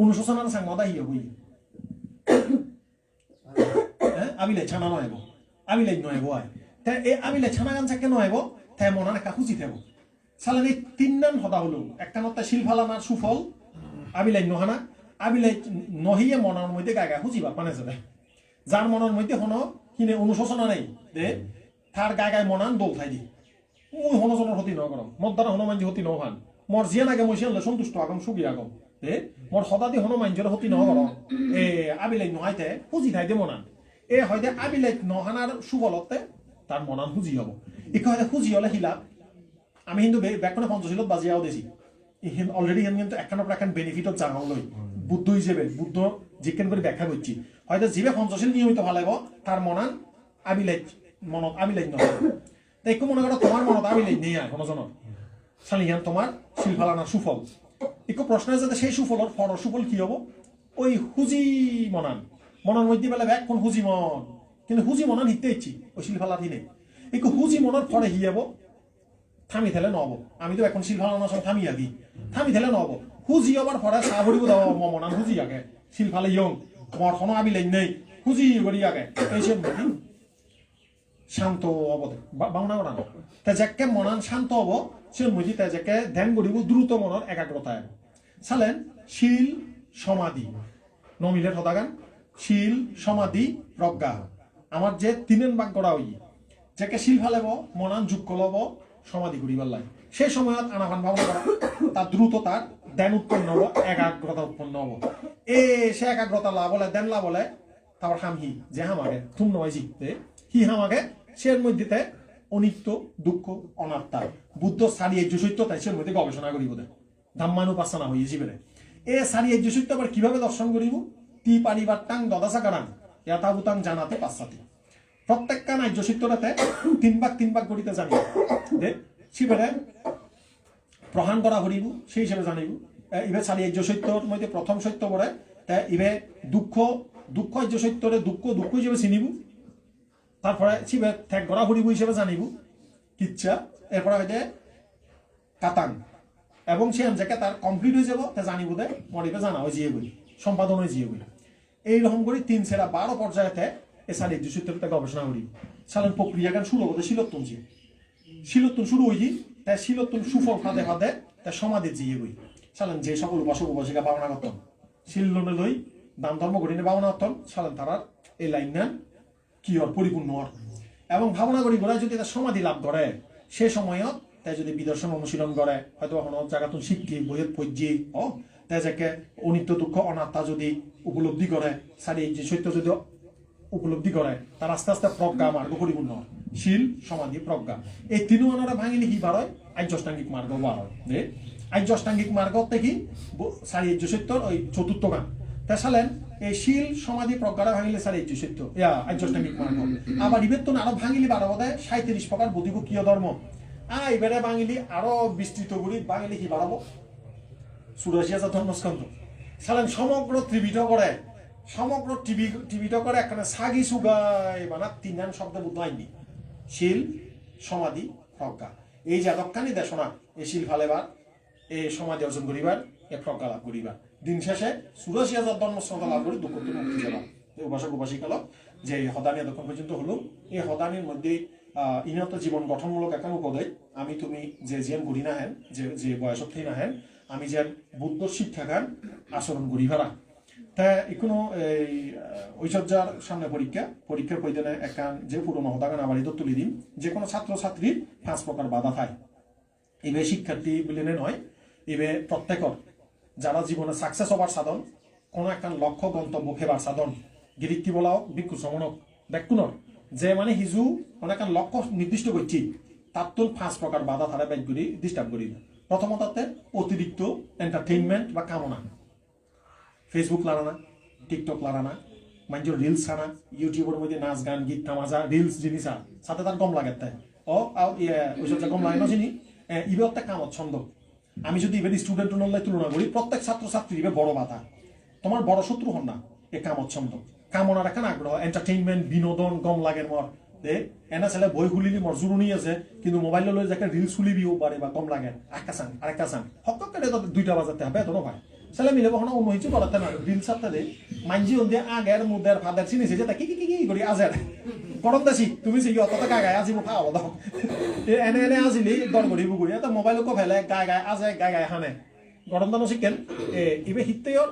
অনুশোচনার সাংবাদা হিয়া বই আবিলে ছানা নয়ব আবিলে নয়ব আয় তা এই আবিলে ছানা গান চাকে নয়ব তাই মনান একা খুঁজি থাকব সালেন এই তিন নাম হতা হলো একখানটা শিল ফালানার সুফল আবিলাই নহানা আবিলাই নহিয়ে মনের মধ্যে গায়ে গায়ে খুঁজিবা পানে যাবে যার মনের মধ্যে হন কিনে অনুশোচনা নেই দে তার গায়ে গায়ে মনান দোল থাই দি ওই হনজনের হতি ন করম মর দ্বারা হনুমানজি হতি নহান মর জিয়ান আগে মই সিয়ান সন্তুষ্ট আগম সুখী আগম দে মর সদাদি হনুমানজের হতি ন করম এ আবিলাই নহাইতে খুঁজি থাই দে মনান এ হয়তো আবিলাই নহানার সুফলতে তার মনান খুঁজি হব একে হয়তো খুঁজি হলে হিলা আমি কিন্তু ব্যাকরণে পঞ্চশীলত বাজিয়াও দিছি অলরেডি কিন্তু একখান পর একখান বেনিফিটত জানাও লই বুদ্ধ হিসেবে বুদ্ধ জিজ্ঞান করে ব্যাখ্যা করছি হয়তো জীবে পঞ্চশীল নিয়মিত ভালাইব তার মনান আবিলাই মনত আবিলাই নহয় তাই একটু মনে করো তোমার মনত আবিলাই নেই আর কোনো জনের সালিয়ান তোমার শিল ফালানার সুফল একটু প্রশ্ন যাতে সেই সুফলর ফর সুফল কি হবো ওই হুজি মনান মনের মধ্যে বেলা ব্যাগ কোন হুজি মন কিন্তু হুজি মনান হিতে ইচ্ছি ওই শিল ফালা দিনে একটু হুজি মনের ফরে হিয়াব থামি থেলে নহব আমি তো এখন শিল ফালানোর সময় থামি আদি থামি থেলে নহব হুজি আবার ফরে চাহ ভরিব দাও মনান হুজি আগে শিল ফালে ইয়ং মর কোনো আবিলাই নেই হুজি করি আগে এই সব শান্ত হব বাংলা করা তা যাকে মনান শান্ত হব সে মধ্যে তাই যাকে ধ্যান করিব দ্রুত মনের একাগ্রতা চালেন শিল সমাধি নমিলের হতাগান শিল সমাধি প্রজ্ঞা আমার যে তিনেন ভাগ করা হই যাকে শিল ফালেব মনান যোগ করব সমাধি করিবার লাগে সেই সময়ত আনাফান ভাবনা করা তার দ্রুত তার ধ্যান উৎপন্ন হব একাগ্রতা উৎপন্ন হব এ সে একাগ্রতা লাভ হলে ধ্যান লাভ হলে তারপর হামহি যে হামাগে তুম নয় জিততে হি হামাগে সের মধ্যে অনিত্য দুঃখ অনাত্মা বুদ্ধ সারিয়ে সত্য তাই সের মধ্যে গবেষণা করিব দে ধাম্মানুপাসনা হয়ে জীবনে এ সারিয়ে সত্য আবার কিভাবে দর্শন করিব তি পারিবার টাং দদাসা কারাং ইয়াতাবুতাং জানাতে পাশ্চাতি প্রত্যেকটা ন্যায্য সত্যটাতে তিন ভাগ করিতে জানি দে শিবেরে প্রহান করা হরিব সেই হিসেবে জানিব ইবে সারিয়ে সত্যর মধ্যে প্রথম সত্য পড়ে তাই ইবে দুঃখ সত্যরে দুঃখ হিসেবে চিনিব তারপরে শিবে ত্যাগ করা হরিব হিসেবে জানিব ইচ্ছা এরপরে হয়তো কাতাং এবং সে যাকে তার কমপ্লিট হয়ে যাব তা জানিব দে মরিবে জানা হয় জিয়ে বলি সম্পাদন হয়ে জিয়ে বলি এইরকম করে 3 সেরা 12 পর্যায়েতে এ সারিয়ে সত্যতে গবেষণা করি সাধারণ প্রক্রিয়া গান শুরু হতে শিলোত্তন শুরু হই তাই শিলোত্তন সুফল ফাঁদে তাই সমাধি জিয়ে বই সালেন যে সকল উপাসক উপাসিকা ভাবনা করতেন শিল্লনে লই দান ধর্ম ঘটিনে ভাবনা করতেন সালেন তারা এই লাইন নেন কি হর পরিপূর্ণ হর এবং ভাবনা করি গোড়ায় যদি তার সমাধি লাভ করে সে সময়ত তাই যদি বিদর্শন অনুশীলন করে হয়তো কোনো জায়গাতুন শিক্ষি বইয়ের পর্যায়ে তাই যাকে অনিত্য দুঃখ অনাত্মা যদি উপলব্ধি করে সারি যে সত্য যদি উপলব্ধি করে তার আস্তে আস্তে প্রজ্ঞা মার্গ পরিপূর্ণ শিল সমাধি প্রজ্ঞা এই তিন আনারা ভাঙিলে কি বার হয় আর্যষ্টাঙ্গিক মার্গ বার হয় যে আর্যষ্টাঙ্গিক মার্গ থেকে সারি সত্যর ওই চতুর্থ গান তা সালেন এই শিল সমাধি প্রজ্ঞারা ভাঙিলে সারি সত্য আর্যষ্টাঙ্গিক মার্গ আবার ইবেতন আরো ভাঙিলি বারো বোধহয় 37 প্রকার বুদ্ধিবকীয় ধর্ম এবারে বাঙালি আরো বিস্তৃত করি বাঙালি কি বাড়াবো 84,000 ধর্মস্কন্ধ সালেন সমগ্র ত্রিবিধ করে সমগ্র টিভিটা করে একখানে সাগি সুগাই বানা তিনান শব্দ বুদ্ধ আইনি শিল সমাধি প্রজ্ঞা এই যে এতখানি দেশনা এই শিল ফালেবার এই সমাধি অর্জন করিবার এ প্রজ্ঞা লাভ করিবার দিন শেষে ৮৪,০০০ ধর্মশ্রদ্ধা লাভ করে দুঃখ মুক্তি যাবা উপাসক উপাসিকাল যে হদানি এতক্ষণ পর্যন্ত হলো এই হদানির মধ্যে ইনত জীবন গঠনমূলক এখন উপদেশ আমি তুমি যে জিয়ান করি না হেন যে বয়সত না হেন আমি যেন বুদ্ধ শিক্ষাগান আচরণ করি ভাড়া তা এখনো এই ঐশ্বর্যার সামনে পরীক্ষার পৈদানে একখান যে পুরনো হদাগান আবার তো তুলে দিন যে কোনো ছাত্রছাত্রীর 5 প্রকার বাধা থাকে এবে শিক্ষার্থী বলে নয় এবে প্রত্যেকর যারা জীবনে সাকসেস হবার সাধন কোনো একখান লক্ষ্য গন্তব্য খেবার সাধন গিরিক্তি বলাও ভিক্ষু শ্রমণক ব্যাকুণর যে মানে হিজু কোনো একখান লক্ষ্য নির্দিষ্ট করছি তার তুল 5 প্রকার বাধা তারা ব্যাগ করি ডিস্টার্ব করি প্রথমত অতিরিক্ত এন্টারটেইনমেন্ট বা কামনা ফেসবুক লাগানা টিকটক লাগানা মানুষের রিলস আনা ইউটিউবের মধ্যে নাচ গান গীত তামাজা রিলস জিনিস সাথে তার গম লাগে তাই ওইসব গম লাগে না চিনি ইবে একটা কামত ছন্দ আমি যদি এবার স্টুডেন্ট তুলনা করি প্রত্যেক ছাত্রছাত্রী ইবে বড় বাধা তোমার বড় শত্রু হন না এ কামত ছন্দ কামনার এখন আগ্রহ এন্টারটেইনমেন্ট বিনোদন গম লাগে মর এনা ছেলে বই খুলিলি মর জুরুনি আছে কিন্তু মোবাইল লৈ যাকে রিলস খুলিবিও পারে বা কম লাগে আরেকটা চান হক কেটে 2টা বাজাতে হবে এত নয় ছেলে মিলে কখনো অন্য কিছু করাতে না রিলস সাথে মানজি দিয়ে আগের মুদের ফাদার চিনিছে যে কি কি কি করি আজের গরম দাসি তুমি সেই অত গায়ে আজিব খাওয়া দাও এনে আজিলি দর করি বুগুড়ি এটা মোবাইলকে ফেলে গায়ে আজে গায়ে হানে গরম দানো শিখেন ইবে হিতেও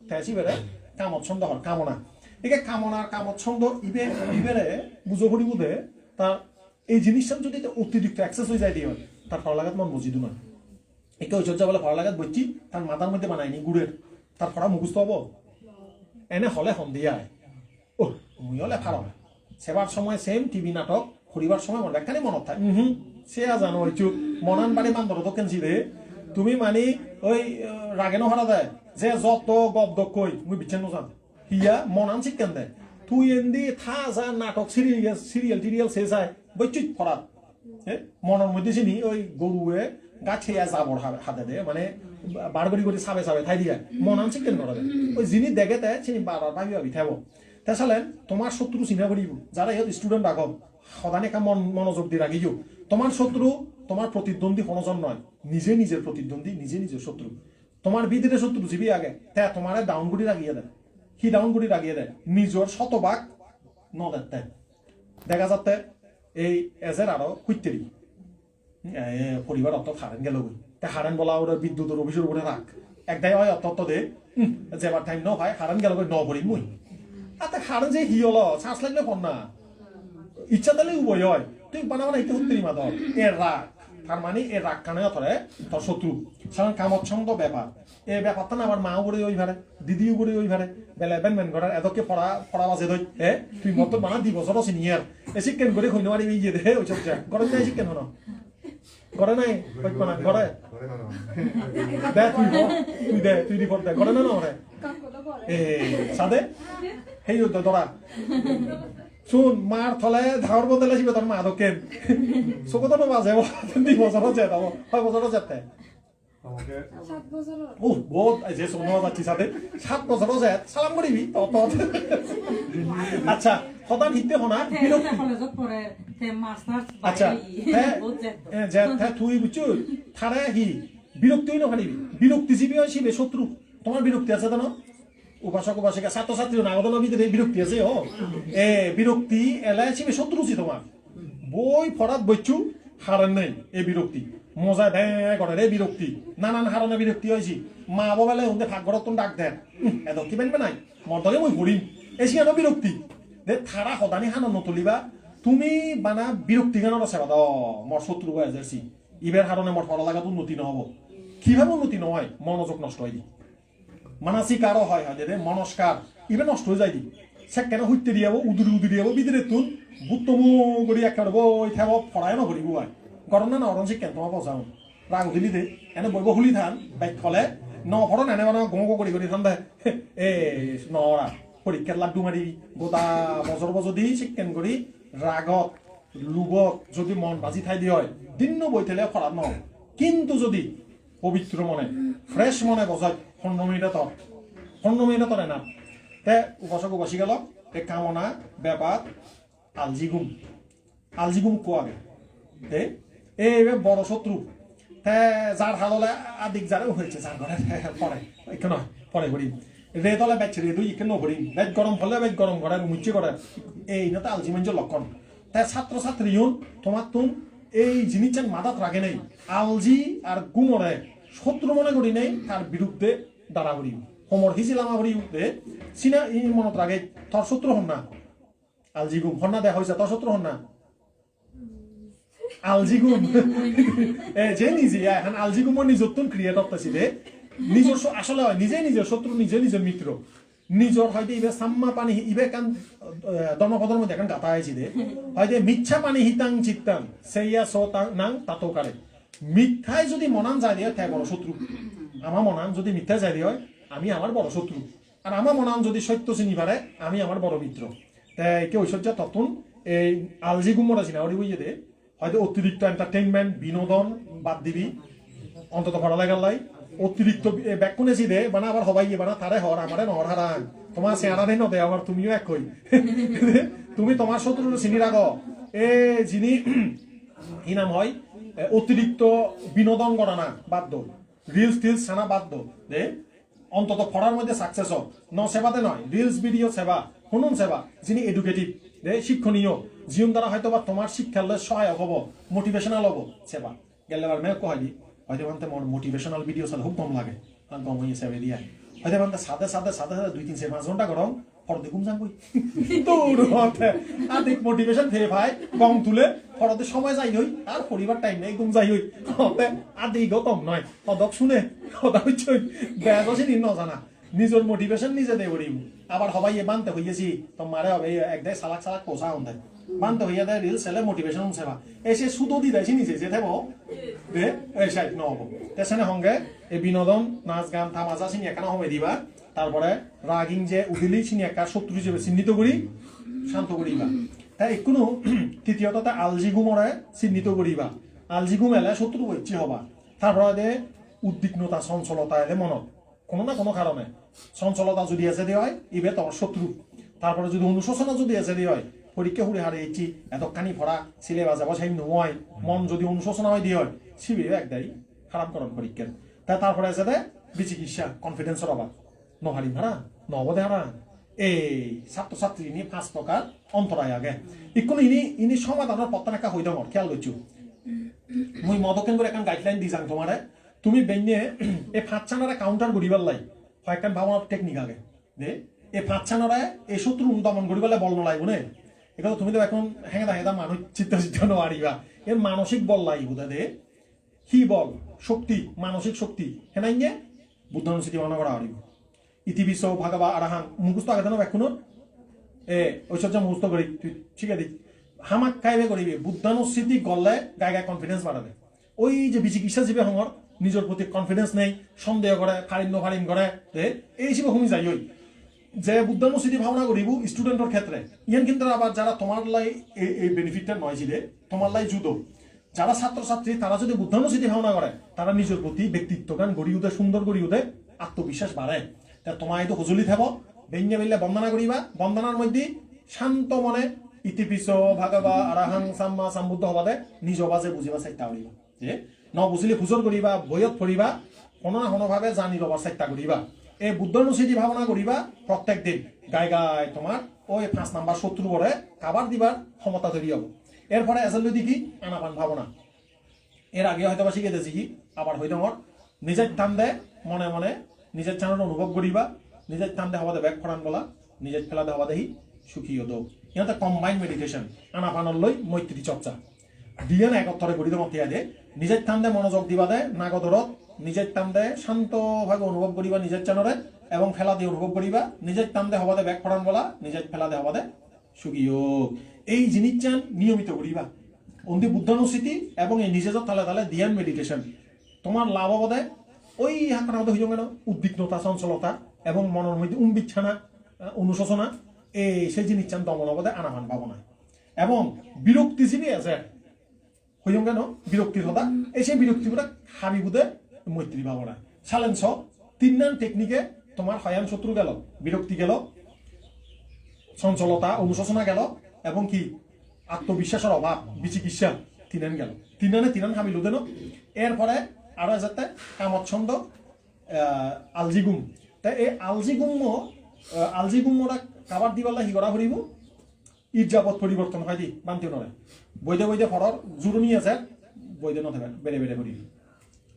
থেসি বেড়ে কামত ছন্দ হর কামনা একে কামনার কামত ছন্দ ইবেরে বুঝো করি বুঝে তার এই জিনিসটা যদি অতিরিক্ত অ্যাক্সেস হয়ে যায় দিয়ে তার ভালো লাগাত মন বুঝিত না একে ঐশ্বর্য বলে ভালো লাগাত বলছি তার মাথার মধ্যে বানায়নি গুড়ের তার পড়া মুখস্থ হবো এনে হলে সন্ধিয়ায় ও মুই হলে ফারম সেবার সময় সেম টিভি নাটক ফুরিবার সময় মনে একখানি মনত থাকে সে জানো হইছু মনান বাড়ি বান্দর তো কেনছি রে তুমি মানি ওই রাগে নহরা দেয় যে যত গপ দক কই মুই বিচ্ছেন্ন যান হিয়া মনান শিক্ষান দেয় তুই এন্দি থা যা নাটক সিরিয়াল সে যায় বৈচিত ফরাত মনের মধ্যে চিনি ওই গরুয়ে গাছে যাবর হাতে দে মানে বারবারি করে সাবে ঠাই দিয়া মনান শিক্ষান করা দেয় ওই যিনি দেখে দেয় চিনি বারবার ভাবি থাকবো তাছাড়া তোমার শত্রু চিনা করিব যারা ইহত স্টুডেন্ট রাখব সদানে কাম মনোযোগ দিয়ে রাখিও তোমার শত্রু তোমার প্রতিদ্বন্দ্বী কোনজন নয় নিজের প্রতিদ্বন্দ্বী নিজের শত্রু তোমার বিদিরে শত্রু জিবি আগে তা তোমার ডাউন গুড়ি রাগিয়ে দেয় কি ডাউন গুড়ি রাগিয়ে দেয় নিজের শতভাগ নদেতে দেখা যাতে এই এজের আরো কুইতেরি পরিবার অত হারেন গেল তা হারেন বলা ওরা বিদ্যুতের অফিসের উপরে রাখ একদাই হয় অত দে যেবার টাইম ন ভাই হারেন গেল ন ভরি মুই আতে হারেন যে হি হলো শ্বাস লাগলে পর না ইচ্ছা তাহলে উভয় হয় তুই বানাবা একটু হত্যারি মাদর এর রাগ তার মানে এর রাগ কানে অথরে তোর শত্রু সাধারণ কামচ্ছন্দ ব্যাপার এই ব্যাপারটা না আমার মাও করে ওই ভারে দিদিও করে ওই ভারে বেলা ব্যান করার এদকে পড়া বাজে দই তুই মত বানা 2 বছর সিনিয়র এ শিক্ষণ করে হইনো আর ইয়ে দে ওই সব করে নাই শিক্ষণ হনো করে নাই কইপনা করে দে তুই রিপোর্ট দে করে না ওরে সাদে হেই দরা শুন মার থলে ধার বদলে আসবে তোর মা দোকেন চকুতো বাজে 2 বছরও যেত 6 বছরও যেতে 7 বছর ও বহুত যে শোনো যাচ্ছি সাথে 7 বছরও যায় সালাম করিবি তো আচ্ছা সদান হিতে হনা বিরক্তি কলেজত পড়ে তে মাস্টার আচ্ছা যে তুই বুঝছো থারে হি বিরক্তি ন খানিবি বিরক্তি জীবী হয় শিবে শত্রু তোমার বিরক্তি আছে জানো উপাসক উপাসিকা ছাত্রছাত্রী নাগদনের ভিতরে বিরক্তি আছে বিরক্তি এলাই শিবে শত্রু ছি তোমার বই ফরাত বইছু হারান নেই এই বিরক্তি মজা দেয় করে রে বিরক্তি নানান হারণে বিরক্তি হয়েছি মা বাবালে ওদের ভাগ ঘরত ডাক দেন এত কি বেনবে নাই মর্দলে মই ঘুরিম এসিয়ানো বিরক্তি দে থারা সদানি হানো নতুলিবা তুমি বানা বিরক্তি গানৰ আছে বাদ মোৰ শত্ৰু হৈ যাইছি ইবের হারণে মোৰ ফল লাগাত উন্নতি নহব কিভাবে উন্নতি নহয় মনোযোগ নষ্ট হয় দি মানসিক আরো হয় দে মনস্কার ইবে নষ্ট হয়ে যায় দি সে কেন হইতে দিয়াব উদুরি যাব বিদিরে তুন বুত্তমু গড়ি একটা বই থাকব ফড়াই নকরিব হয় গরম না অরণ শিক্ষা তোমার পচাও রাগ উঠিলি দে এনে বইব হুলি থান বাইক খলে ন ফড়ন এনে মানে গো কৰি থান দে নৰা পরীক্ষার লাড্ডু মারিবি গোটা বছর যদি শিক্ষণ করি রাগত লোভত যদি মন বাজি ঠাই দিয়ে হয় দিন বই থেলে খরাব নহ কিন্তু যদি পবিত্র মনে ফ্রেশ মনে বজায় 15 মিনিটৰ এনা তে উপাসক উপাসী গেল তে কামনা ব্যাপার আলজিগুম কোয়াগে তে এই বড় শত্রু তে যার হাললে আদিক যারে হয়েছে যার ঘরে পরে কেন পরে করি রে দলে বেচ রে দুই কেন করি বেচ গরম হলে বেচ গরম করে মুচ্ছে করে এই না তো আলজিমেন্টের লক্ষণ তাই ছাত্র ছাত্রী তোমার তুম এই জিনিসের মাথাত রাখে নেই আলজি আর গুমরে শত্রু মনে করি নেই তার বিরুদ্ধে দাঁড়া করি হোমর হিসিলাম করি উঠতে সিনা ই মনত রাখে তোর শত্রু হন না আলজি গুম হন না দেখা হয়েছে তোর শত্রু হন না আলজিগুম যে নিজে এখন আলজিগুমর নিজত্বন ক্রিয়েট করতেছি রে নিজের আসলে হয় নিজে নিজের শত্রু নিজে নিজের মিত্র নিজর হয়তো ইবে সাম্মা পানি ইবে কান ধর্মপদের মধ্যে এখন গাতা আইছি রে হয়তো মিথ্যা পানি হিতাং চিত্তাং সেইয়া সতাং নাং তাতো কারে মিথ্যায় যদি মনান যায় দিয়ে তাই বড় শত্রু আমার মনান যদি মিথ্যায় যায় দিয়ে আমি আমার বড় শত্রু আর আমার মনান যদি সত্য চিনি পারে আমি আমার বড় মিত্র তাই কে ঐশ্বর্য তখন এই আলজিগুমর আছে না ওরি বুঝিয়ে দে হয়তো অতিরিক্ত এন্টারটেইনমেন্ট বিনোদন বাদ দিবি অন্তত ভালো লাগার লাই অতিরিক্ত ব্যাকুনেছি দে বানা আবার হবাই বানা তারে হর আমারে নহর হারান তোমার চেহারা দেই নদে আবার তুমিও এক কই তুমি তোমার শত্রুর চিনি রাখ এ যিনি ই নাম হয় অতিরিক্ত বিনোদন করা না বাধ্য রিলস টিলস ছানা বাধ্য দে অন্তত পড়ার মধ্যে সাকসেস হোক ন সেবাতে নয় রিলস ভিডিও সেবা শুনুন সেবা যিনি এডুকেটিভ দে শিক্ষণীয় জীবন দ্বারা হয়তো বা তোমার শিক্ষার সহায়ক হব মোটিভেশনাল হব সেবা গেলে আবার মেয়ে কয় দি হয়তো মানতে মোর মোটিভেশনাল ভিডিও সাথে খুব কম লাগে কম হয়ে সেবে দিয়া হয়তো মানতে সাথে 2-3-5 ঘন্টা গরম ফরদে ঘুম যাঙ্গই তোর হতে আদিক মোটিভেশন ফেরে ভাই কম তুলে ফরদে সময় যাই হই আর পরিবার টাইম নেই ঘুম যাই হই হতে আদি গো কম নয় পদক শুনে কথা হচ্ছে ব্যাগসে নিন জানা নিজের মোটিভেশন নিজে দে করিম আবার হবাই বানতে হইয়াছি তোমারে হবে একদাই সালাক পোষা হতে বানতে হইয়া দেয় রিল সেলে মোটিভেশন সেবা এসে সুতো দি দেয় নিজে যে থাকবো দে এই সাইড নহব তেসেনে সঙ্গে এই বিনোদন নাচ গান থামাজা চিনি একানা হবে দিবা তারপরে রাগিং যে উঠিলি চিনি একা শত্রু হিসেবে চিহ্নিত করি শান্ত করিবা তাই কোনো তৃতীয়ত তা আলজিগুমরে চিহ্নিত করিবা আলজিগুম এলে শত্রু বৈচ্ছি হবা তারপরে উদ্বিগ্নতা চঞ্চলতা এলে মনত কোনো না কোনো কারণে চঞ্চলতা যদি আছে দিয়ে হয় ইবে তোর শত্রু তারপরে যদি অনুশোচনা যদি আছে দিয়ে হয় পরীক্ষা হুড়ে হারিয়েছি এতখানি ভরা সিলেবাস যাব সেই নয় মন যদি অনুশোচনা হয় দিয়ে হয় শিবিরে একদাই খারাপ করেন পরীক্ষার তারপরে আছে দে বিচিকিৎসা কনফিডেন্সের অভাব নহারি ভাড়া নবদে হারা এই ছাত্রছাত্রী নিয়ে 5 প্রকার অন্তরায় আগে ইকুন ইনি সমাধানের পত্তা নাকা হইতে আমার খেয়াল করছো মুই মদকেন করে এখন গাইডলাইন দি যাং তোমারে তুমি বেঞ্জে এই 5 চানারা কাউন্টার গড়িবার লাই হয় একটা ভাবনার টেকনিক আগে দে এই 5 চানারা এই শত্রু দমন গড়িবালে বল নলাইব নে এটা তুমি তো এখন হেঁদা মানুষ চিত্ত নোৱাৰিবা এর মানসিক বল লাগিব দে কি বল শক্তি মানসিক শক্তি হেনাইয়ে বুদ্ধানুসৃতি মনে করা হারিব ইতিবিশ্ব ভাগবা আরাহাং মুখস্থ আগে জানো এখনো ঐশ্বর্য মুখস্থ করি তুই ঠিক আছে হামাক কাইবে করিবি বুদ্ধানুসৃতি গলে গায়ে কনফিডেন্স বাড়াবে ওই যে বিচিকিৎসা জীবে সমর নিজের প্রতি কনফিডেন্স নেই সন্দেহ করে ফারিম করে এই হিসেবে শুনি যাই ওই যে বুদ্ধানুসৃতি ভাবনা করিব স্টুডেন্টের ক্ষেত্রে ইয়ান কিন্তু আবার যারা তোমার লাই এই বেনিফিটটা নয় ছিল তোমার লাই জুদো যারা ছাত্রছাত্রী তারা যদি বুদ্ধানুসৃতি ভাবনা করে তারা নিজের প্রতি ব্যক্তিত্ব গান গড়ি উঠে সুন্দর গড়ি উঠে আত্মবিশ্বাস বাড়ায় তা তোমার এই তো হজুলি থাকো বেঞ্জে বেললে বন্দনা করিবা বন্দনার মধ্যে শান্ত মনে ইতিপিছ ভাগবা আরাহাং সাম্মা সাম্বুদ্ধ হবাদে নিজ বাজে বুঝিবা চেষ্টা করিবা যে ন বুঝিলে খুচর করিবা বইয়ত পড়িবা কোনো না কোনোভাবে জানি লবার চেষ্টা করিবা এই বুদ্ধানুসৃতি ভাবনা করিবা প্রত্যেক দিন গায় তোমার ওই 5 নাম্বার শত্রু বলে কাবার দিবার ক্ষমতা তৈরি হবো এরপরে এসেল দেখি আনাপান ভাবনা এর আগে হয়তো বা শিখে দিয়েছি কি আবার হয়তো আমার নিজের টান দেয় মনে মনে নিজের চানের অনুভব করিবা নিজের টান দেওয়া ব্যাগ ফরান বলা নিজের ফেলা দেওয়া দেখি সুখীয় দৌ ইহঁতে কম্বাইন মেডিটেশন আনাপানৰ লৈ মৈত্ৰী চর্চা দিয়ে না একত্তরে গড়ি দেওয়া দে নিজের টান দে মনোযোগ দিবা দে নাগদরত নিজের টান দে শান্তভাবে অনুভব করিবা নিজের চানরে এবং ফেলা দিয়ে অনুভব করিবা নিজের টান দে হবা দে ব্যাগ ফরান বলা নিজের ফেলা দে হবা দে সুখীয় এই জিনিস চান নিয়মিত করিবা অন্তি বুদ্ধানুসৃতি এবং এই নিজের তালে তালে ধ্যান মেডিটেশন তোমার লাভ হবে ওই হাঁকার মধ্যে হয়ে গেল উদ্বিগ্নতা চঞ্চলতা এবং মনের মধ্যে উম্বিচ্ছানা অনুশোচনা এই সেই জিনিস চান দমন হবে আনাহান ভাবনা এবং বিরক্তিজীবী আছে হইম কেন বিরক্তির হতা এই সেই বিরক্তিগুলো হাবি বুধে মৈত্রী ভাবনা চ্যালেঞ্জ 3 নান টেকনিকে তোমার হয়ান শত্রু গেল বিরক্তি গেল চঞ্চলতা অনুশোচনা গেল এবং কি আত্মবিশ্বাসের অভাব বিচিকিৎসা তিনান গেল তিনান হামিল দেন এরপরে আরো যাতে কামচ্ছন্দ আলজিগুম তাই এই আলজিগুমরা কাবার দিবাল্লা হিগরা হরিব ইজাপত পরিবর্তন হয় দি বান্তি নয় বৈদে ফরর জুরুনি আছে বৈদে নথে বেড়ে বেড়ে করিবি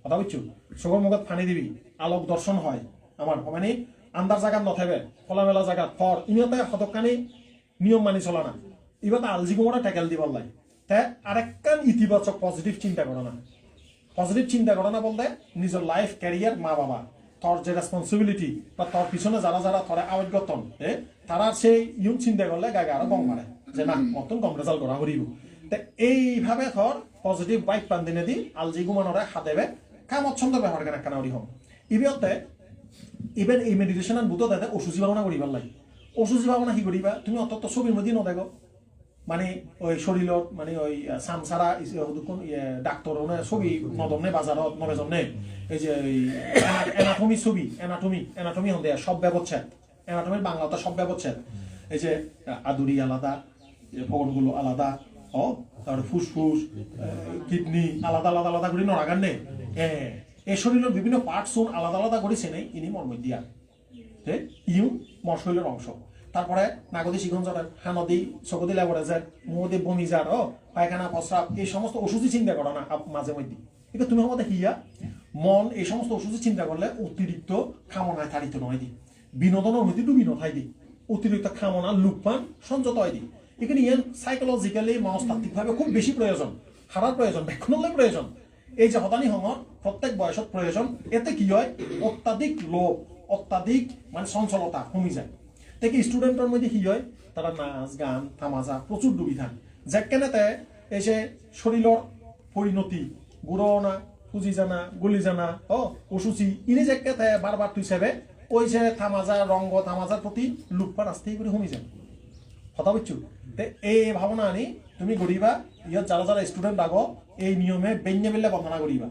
কথা বুঝছো চোখর মুখত ফানি দিবি আলোক দর্শন হয় আমার মানে আন্দার জায়গাত নথেবে খোলামেলা জায়গাত ফর ইনিতে হতকানি নিয়ম মানি চলা না এবার আলজিগুমরা ট্যাকেল দিবার লাই তাই আরেকখান ইতিবাচক পজিটিভ চিন্তা করো না পজিটিভ চিন্তা করো না বলতে নিজের লাইফ ক্যারিয়ার মা বাবা তোর যে রেসপন্সিবিলিটি বা তোর পিছনে যারা তোরে আবেগতন তারা সেই ইউন চিন্তা করলে গায়ে আরো কম মারে যে না মতন কম রেজাল্ট করা হরিব তে এইভাবে তোর পজিটিভ বাইক পান্দিনে দি আলজিগুমানরে হাতেবে কামচ্ছন্দ ব্যবহার কেন একখানা হম ইবিয়তে ইভেন এই মেডিটেশন বুতো তাতে অসুচি ভাবনা করিবার লাগে অসুচি ভাবনা কি করিবা তুমি অত ছবির মধ্যে নদেগো মানে ওই শরীরত মানে ওই সামসারা ডাক্তর ছবি নদমনে বাজারত নবেজনে এই যে এনাটমি ছবি এনাটমি হন দেয়া সব ব্যবচ্ছেদ এনাটমির বাংলাটা সব ব্যবচ্ছেদ এই যে আদুরি আলাদা ফগনগুলো আলাদা তারপরে ফুসফুস কিডনি আলাদা আলাদা আলাদা করে নড়াগান নেই এই শরীরের বিভিন্ন পার্টস আলাদা আলাদা করেছে নেই ইনি মর্মদিয়া ইউ মর শরীরের অংশ তারপরে নাগদি শিখন যার হানদি চকদি লাগরে যায় মুদি বমি যার পায়খানা প্রস্রাব এই সমস্ত অসুচি চিন্তা করো না মাঝে মধ্যে কিন্তু তুমি আমাদের হিয়া মন এই সমস্ত অসুচি চিন্তা করলে অতিরিক্ত খামনায় তাড়িত নয় দি বিনোদনের মধ্যে ডুবি নথাই দি অতিরিক্ত খামনা লুকপান সংযত হয় দি এখানে ইয়ান সাইকোলজিক্যালি মনস্তাত্ত্বিকভাবে খুব বেশি প্রয়োজন হারার প্রয়োজন ব্যাখ্যানলে প্রয়োজন এই যে হতানি সময় প্রত্যেক বয়সত প্রয়োজন এতে কি হয় অত্যাধিক লোভ অত্যাধিক মানে চঞ্চলতা কমি যায় দেখি স্টুডেন্টের মধ্যে কি হয় তারা নাচ গান তামাজা প্রচুর ডুবি থাকে যেখানেতে এসে শরীরের পরিণতি গুড়না পুঁজি জানা গলি জানা অসুচি ইনি যেখানে বারবার তুই সেবে ওই যে তামাজা রঙ্গ তামাজার প্রতি লুকপান আসতেই করে কমি যায় কথা বুঝছো এই ভাবনা আনি তুমি গড়িবা ইয়াত যারা স্টুডেন্ট আগ এই নিয়মে বেঞ্জে বেলে বন্দনা করিবা